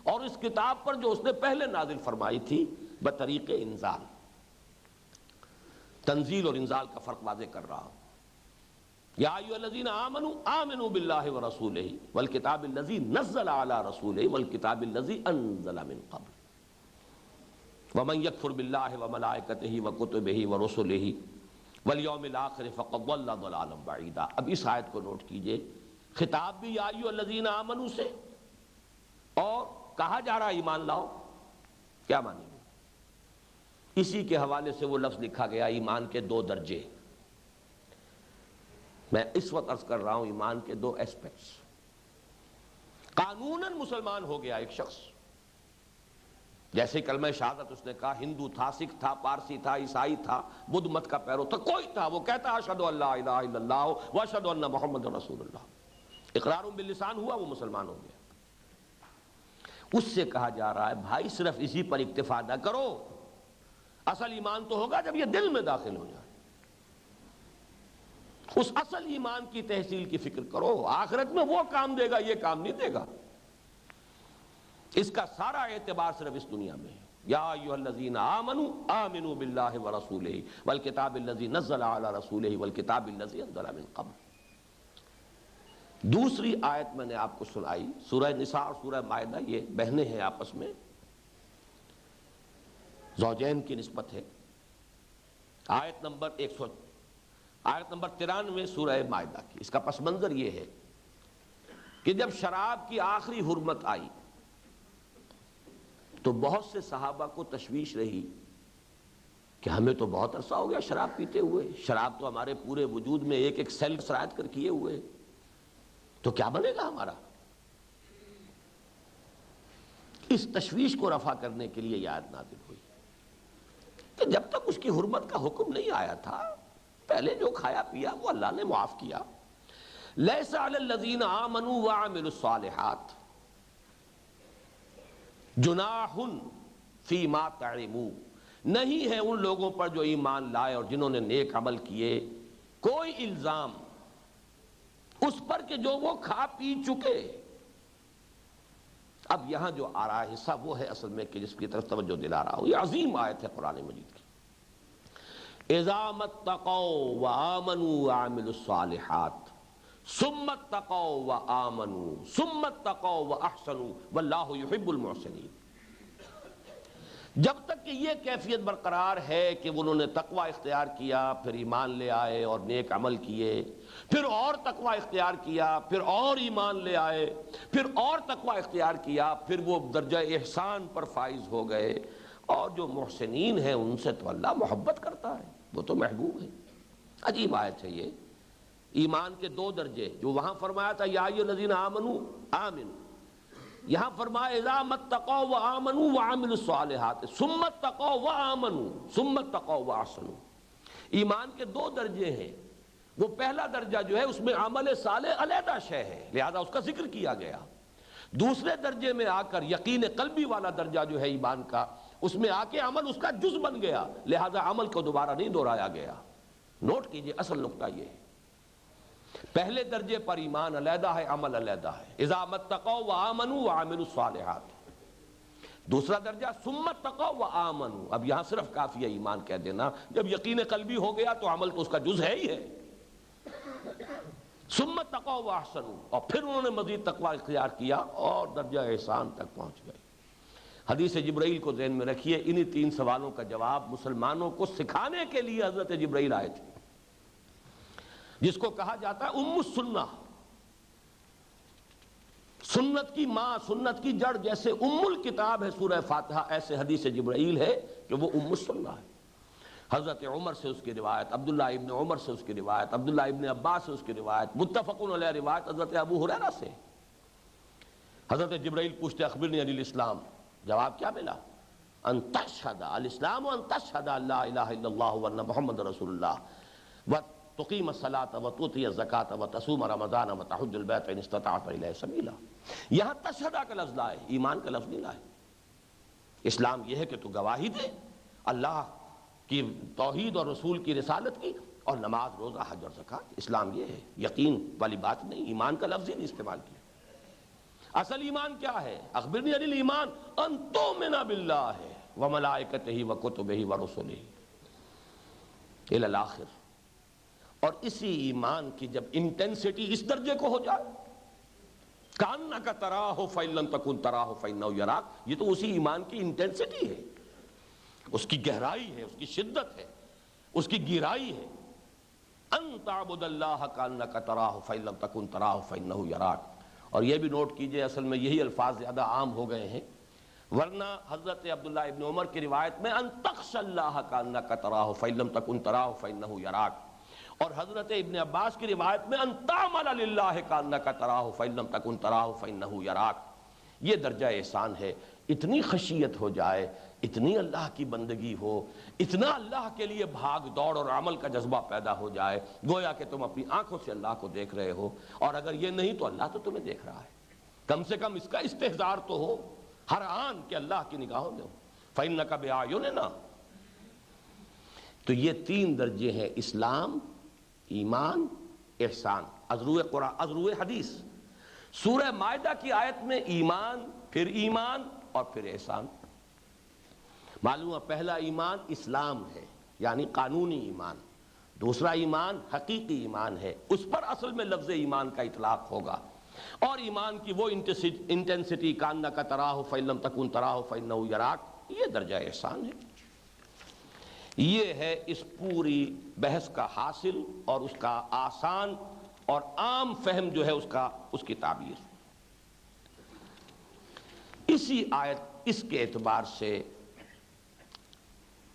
اور اس کتاب پر جو اس نے پہلے نازل فرمائی تھی بطریق انزال۔ تنزیل اور انزال کا فرق واضح کر رہا ہوں۔ یا ایھا الذین آمنوا آمنوا باللہ ورسولہ والکتاب الذی نزل علی رسولہ والکتاب الذی انزل من قبل ومن یکفر باللہ وملائکتہ وکتبہ ورسلہ والیوم الآخر فقد ضل ضلالا بعیدا۔ اب اس آیت کو نوٹ کیجئے، خطاب بھی یا ایھا الذین آمنوا سے، اور کہا جا رہا ایمان لاؤ، کیا معنی؟ اسی کے حوالے سے وہ لفظ لکھا گیا ایمان کے 2 درجے۔ میں اس وقت عرض کر رہا ہوں ایمان کے 2 ایسپیکٹس۔ قانوناً مسلمان ہو گیا ایک شخص، جیسے کلمہ شہادت اس نے کہا، ہندو تھا، سکھ تھا، پارسی تھا، عیسائی تھا، بدھ مت کا پیرو تھا، کوئی تھا، وہ کہتا اشہد ان لا الہ الا اللہ واشہد ان محمد رسول اللہ، اقرار باللسان ہوا، وہ مسلمان ہو گیا۔ اس سے کہا جا رہا ہے بھائی صرف اسی پر اکتفا نہ کرو، اصل ایمان تو ہوگا جب یہ دل میں داخل ہو جائے. اس اصل ایمان کی تحصیل کی فکر کرو. آخرت میں وہ کام دے گا، یہ کام نہیں دے گا. اس کا سارا اعتبار صرف اس دنیا میں ہے. یا ایھا الذین آمنوا آمنوا باللہ ورسولہ والکتاب الذی نزل علی رسولہ والکتاب الذی انزل من قبل. دوسری آیت میں نے آپ کو سنائی، سورہ نساء اور سورہ مائدہ یہ بہنیں ہیں آپس میں، زوجین کی نسبت ہے. آیت نمبر 93 سورہ مائدہ کی. اس کا پس منظر یہ ہے کہ جب شراب کی آخری حرمت آئی تو بہت سے صحابہ کو تشویش رہی کہ ہمیں تو بہت عرصہ ہو گیا شراب پیتے ہوئے، شراب تو ہمارے پورے وجود میں ایک ایک سیل سرایت کر کیے ہوئے، تو کیا بنے گا ہمارا. اس تشویش کو رفع کرنے کے لیے یہ آیت نازل ہوئی کہ جب تک اس کی حرمت کا حکم نہیں آیا تھا، پہلے جو کھایا پیا وہ اللہ نے معاف کیا. لیس علی الذین آمنوا وعملوا الصالحات جناح فیما طعموا، نہیں ہے ان لوگوں پر جو ایمان لائے اور جنہوں نے نیک عمل کیے کوئی الزام اس پر کہ جو وہ کھا پی چکے. اب یہاں جو آ رہا ہے حصہ وہ ہے اصل میں کہ جس کی طرف توجہ دلا رہا ہوں. یہ عظیم آیت ہے قرآن مجید کی. اذا اتقوا وآمنوا وعملوا الصالحات ثم اتقوا وآمنوا ثم اتقوا واحسنوا واللہ يحب المحسنین. جب تک کہ یہ کیفیت برقرار ہے کہ انہوں نے تقوی اختیار کیا، پھر ایمان لے آئے اور نیک عمل کیے، پھر اور تقوی اختیار کیا، پھر اور ایمان لے آئے، پھر اور تقوی اختیار کیا، پھر وہ درجہ احسان پر فائز ہو گئے. اور جو محسنین ہیں ان سے تو اللہ محبت کرتا ہے، وہ تو محبوب ہے. عجیب آیت ہے یہ. ایمان کے دو درجے جو وہاں فرمایا تھا یا ایھا الذین آمنوا آمنوا، یہاں فرمایا اذا اتقوا وآمنوا وعملوا الصالحات ثم اتقوا وآمنوا ثم اتقوا واحسنوا. ایمان کے دو درجے ہیں. وہ پہلا درجہ جو ہے اس میں عمل صالح علیحدہ شے ہے، لہذا اس کا ذکر کیا گیا. دوسرے درجے میں آ کر یقین قلبی والا درجہ جو ہے ایمان کا، اس میں آ کے عمل اس کا جز بن گیا، لہذا عمل کو دوبارہ نہیں دہرایا گیا. نوٹ کیجئے اصل نقطہ یہ ہے. پہلے درجے پر ایمان علیحدہ ہے، عمل علیحدہ ہے. اذا اتقوا وآمنوا وعملوا الصالحات. دوسرا درجہ ثم اتقوا وآمنوا. اب یہاں صرف کافی ہے ایمان کہہ دینا، جب یقین قلبی ہو گیا تو عمل تو اس کا جز ہے ہی ہے. ثم اتقوا واحسنوا، اور پھر انہوں نے مزید تقوی اختیار کیا اور درجہ احسان تک پہنچ گئے. حدیث جبرائیل کو ذہن میں رکھیے. انہی 3 سوالوں کا جواب مسلمانوں کو سکھانے کے لیے حضرت جبرائیل آئے تھے، جس کو کہا جاتا ہے ام السنہ، سنت کی ماں، سنت کی جڑ. جیسے ام الکتاب ہے سورہ فاتحہ، ایسے حدیث جبرائیل ہے کہ وہ ام السنہ ہے. حضرت عمر سے اس کی روایت، عبداللہ ابن عمر سے اس کی روایت، عبداللہ ابن عباس سے اس کی روایت، متفقن علیہ روایت حضرت ابو ہریرہ سے. حضرت جبرائیل پوچھتے اخبرنی عن الاسلام. جواب کیا ملا؟ ان تشہد الاسلام ان تشہد لا الہ الا اللہ وان محمد رسول اللہ وتقیم الصلاۃ وتؤتی الزکاۃ وتصوم رمضان وتحج البیت ان استطعت الیہ سبیلا. یہاں تشہدہ کا لفظ لائے، ایمان کا لفظ نہیں لائے. اسلام یہ ہے کہ تو گواہی دے اللہ کی توحید اور رسول کی رسالت کی، اور نماز، روزہ، حج اور زکات. اسلام یہ ہے، یقین والی بات نہیں. ایمان کا لفظ ہی نہیں استعمال کیا. اصل ایمان کیا ہے؟ اخبرنی عن الایمان ان تؤمن باللہ وملائکتہ وکتبہ ورسلہ الی الاخر. اور اسی ایمان کی جب انٹینسٹی اس درجے کو ہو جائے، کانک تراہ فإن لم تکن تراہ فإنہ یراک، یہ تو اسی ایمان کی انٹینسٹی ہے، اس کی گہرائی ہے، اس کی شدت ہے، اس کی گہرائی ہے. ان تعبد اللہ کانک تراہ فإن لم تکن تراہ فإنہ یراک. اور یہ بھی نوٹ کیجئے اصل میں یہی الفاظ زیادہ عام ہو گئے ہیں، ورنہ حضرت عبداللہ ابن عمر کی روایت میں ان تخشى اللہ کانک تراہ فإن لم تکن تراہ فإنہ یراک، اور حضرت ابن عباس کی روایت میں ان تعمل للہ کانک تراہ فإن لم تکن تراہ فإنہ یراک. یہ درجہ احسان ہے. اتنی خشیت ہو جائے، اتنی اللہ کی بندگی ہو، اتنا اللہ کے لیے بھاگ دوڑ اور عمل کا جذبہ پیدا ہو جائے، گویا کہ تم اپنی آنکھوں سے اللہ کو دیکھ رہے ہو. اور اگر یہ نہیں تو اللہ تو تمہیں دیکھ رہا ہے. کم سے کم اس کا استحضار تو ہو ہر آن کہ اللہ کی نگاہوں میں ہو. فإنک بأعیننا، تو یہ 3 درجے ہیں: اسلام، ایمان، احسان، از روئے قرآن، از روئے حدیث۔ سورہ مائدہ کی آیت میں ایمان اور پھر احسان۔ معلوم ہے پہلا ایمان اسلام ہے، یعنی قانونی ایمان۔ دوسرا ایمان حقیقی ایمان ہے، اس پر اصل میں لفظ ایمان کا اطلاق ہوگا۔ اور ایمان کی وہ انٹینسٹی کانک تراہ فإن لم تکن تراہ فإنہ یراک، یہ درجہ احسان ہے۔ یہ ہے اس پوری بحث کا حاصل اور اس کا آسان اور عام فہم جو ہے اس کی تعبیر۔ اسی آیت، اس کے اعتبار سے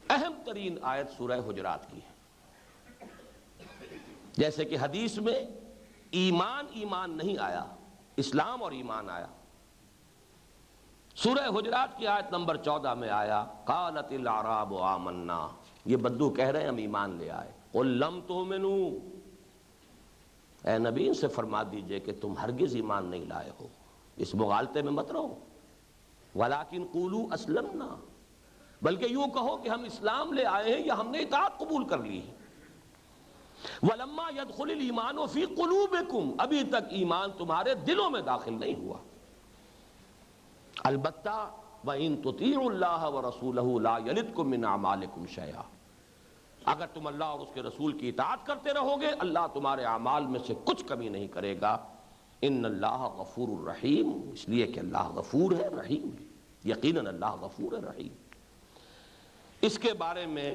اہم ترین آیت سورہ حجرات کی ہے۔ جیسے کہ حدیث میں ایمان نہیں آیا، اسلام اور ایمان آیا۔ سورہ حجرات کی آیت نمبر 14 میں آیا قالت الاعراب آمنا، یہ بدو کہہ رہے ہیں ہم ایمان لے آئے۔ قل لم تؤمنوا، اے نبی ان سے فرما دیجئے کہ تم ہرگز ایمان نہیں لائے ہو، اس مغالطے میں مت رہو۔ ولیکن قولوا اسلمنا، بلکہ یوں کہو کہ ہم اسلام لے آئے ہیں یا ہم نے اطاعت قبول کر لی ہے۔ وَلَمَّا يَدْخُلِ الْإِيمَانُ فِي قُلُوبِكُمْ، ابھی تک ایمان تمہارے دلوں میں داخل نہیں ہوا۔ البتہ وَإِن تُطِيعُوا اللَّهَ وَرَسُولَهُ لَا يَلِدْكُم مِّنْ أَعْمَالِكُمْ شَيْئًا، اگر تم اللہ اور اس کے رسول کی اطاعت کرتے رہو گے اللہ تمہارے اعمال میں سے کچھ کمی نہیں کرے گا۔ ان اللہ غفور الرحیم، اس لیے کہ اللہ غفور ہے، رحیم ہے، یقیناً اللہ غفور ہے، رحیم۔ اس کے بارے میں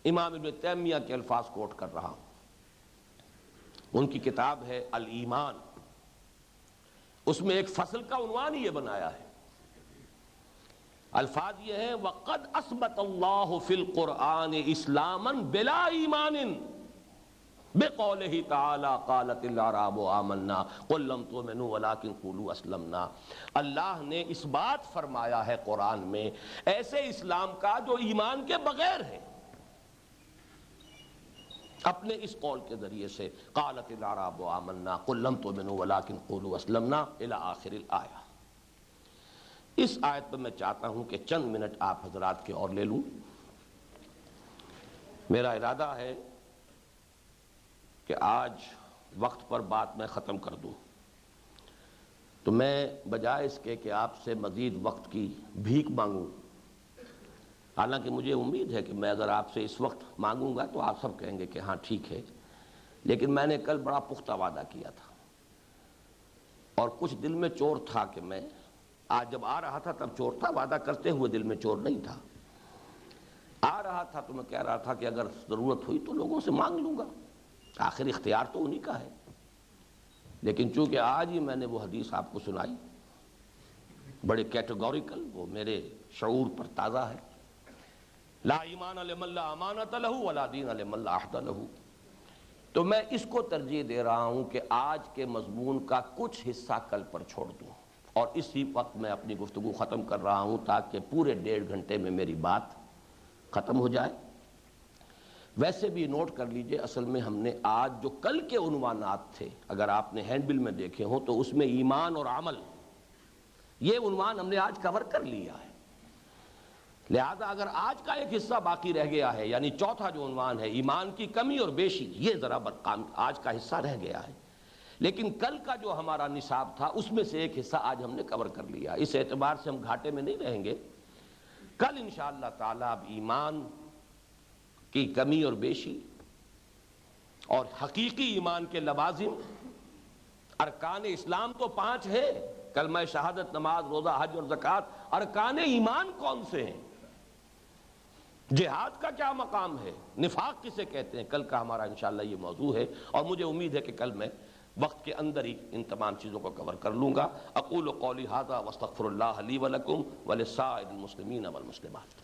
امام ابن تیمیہ کے الفاظ کوٹ کر رہا ہوں، ان کی کتاب ہے الایمان، اس میں ایک فصل کا عنوان یہ بنایا ہے، الفاظ یہ ہیں وَقَدْ أَثْبَتَ اللَّهُ فِي الْقُرْآنِ إِسْلَامًا بِلَا إِيمَانٍ بِقَوْلِهِ تَعَالَى قَالَتِ الْأَعْرَابُ آمَنَّا قُل لَّمْ تُؤْمِنُوا وَلَٰكِن قُولُوا أَسْلَمْنَا۔ اللہ نے اس بات فرمایا ہے قرآن میں ایسے اسلام کا جو ایمان کے بغیر ہے، اپنے اس قول کے ذریعے سے قالت الاعراب آمنا قل لم تؤمنوا ولكن قولوا اسلمنا الى آخر الآیہ۔ اس آیت پر میں چاہتا ہوں کہ چند منٹ آپ حضرات کے اور لے لوں۔ میرا ارادہ ہے کہ آج وقت پر بات میں ختم کر دوں، تو میں بجائے اس کے کہ آپ سے مزید وقت کی بھیک مانگوں، حالانکہ مجھے امید ہے کہ میں اگر آپ سے اس وقت مانگوں گا تو آپ سب کہیں گے کہ ہاں ٹھیک ہے، لیکن میں نے کل بڑا پختہ وعدہ کیا تھا اور کچھ دل میں چور تھا کہ میں آج جب آ رہا تھا تب چور تھا، وعدہ کرتے ہوئے دل میں چور نہیں تھا۔ آ رہا تھا تو میں کہہ رہا تھا کہ اگر ضرورت ہوئی تو لوگوں سے مانگ لوں گا، آخر اختیار تو انہی کا ہے۔ لیکن چونکہ آج ہی میں نے وہ حدیث آپ کو سنائی، بڑے کیٹیگوریکل، وہ میرے شعور پر تازہ ہے، لا ایمان لمن لا امانۃ لہ ولا دین لمن لا عہد لہ، تو میں اس کو ترجیح دے رہا ہوں کہ آج کے مضمون کا کچھ حصہ کل پر چھوڑ دوں اور اسی وقت میں اپنی گفتگو ختم کر رہا ہوں تاکہ پورے 1.5 گھنٹے میں میری بات ختم ہو جائے۔ ویسے بھی نوٹ کر لیجئے، اصل میں ہم نے آج جو کل کے عنوانات تھے اگر آپ نے ہینڈ بل میں دیکھے ہوں تو اس میں ایمان اور عمل، یہ عنوان ہم نے آج کور کر لیا ہے، لہذا اگر آج کا ایک حصہ باقی رہ گیا ہے، یعنی چوتھا جو عنوان ہے ایمان کی کمی اور بیشی، یہ ذرا آج کا حصہ رہ گیا ہے، لیکن کل کا جو ہمارا نصاب تھا اس میں سے ایک حصہ آج ہم نے کور کر لیا۔ اس اعتبار سے ہم گھاٹے میں نہیں رہیں گے۔ کل انشاءاللہ تعالیٰ اب ایمان کی کمی اور بیشی اور حقیقی ایمان کے لوازم، ارکان اسلام تو 5 ہے، کلمہ شہادت، نماز، روزہ، حج اور زکوٰۃ، ارکان ایمان کون سے ہیں، جہاد کا کیا مقام ہے، نفاق کسے کہتے ہیں، کل کا ہمارا انشاءاللہ یہ موضوع ہے، اور مجھے امید ہے کہ کل میں وقت کے اندر ہی ان تمام چیزوں کو کور کر لوں گا۔ اقول قولی ھذا واستغفر اللہ لی ولکم ولسائر المسلمین والمسلمات۔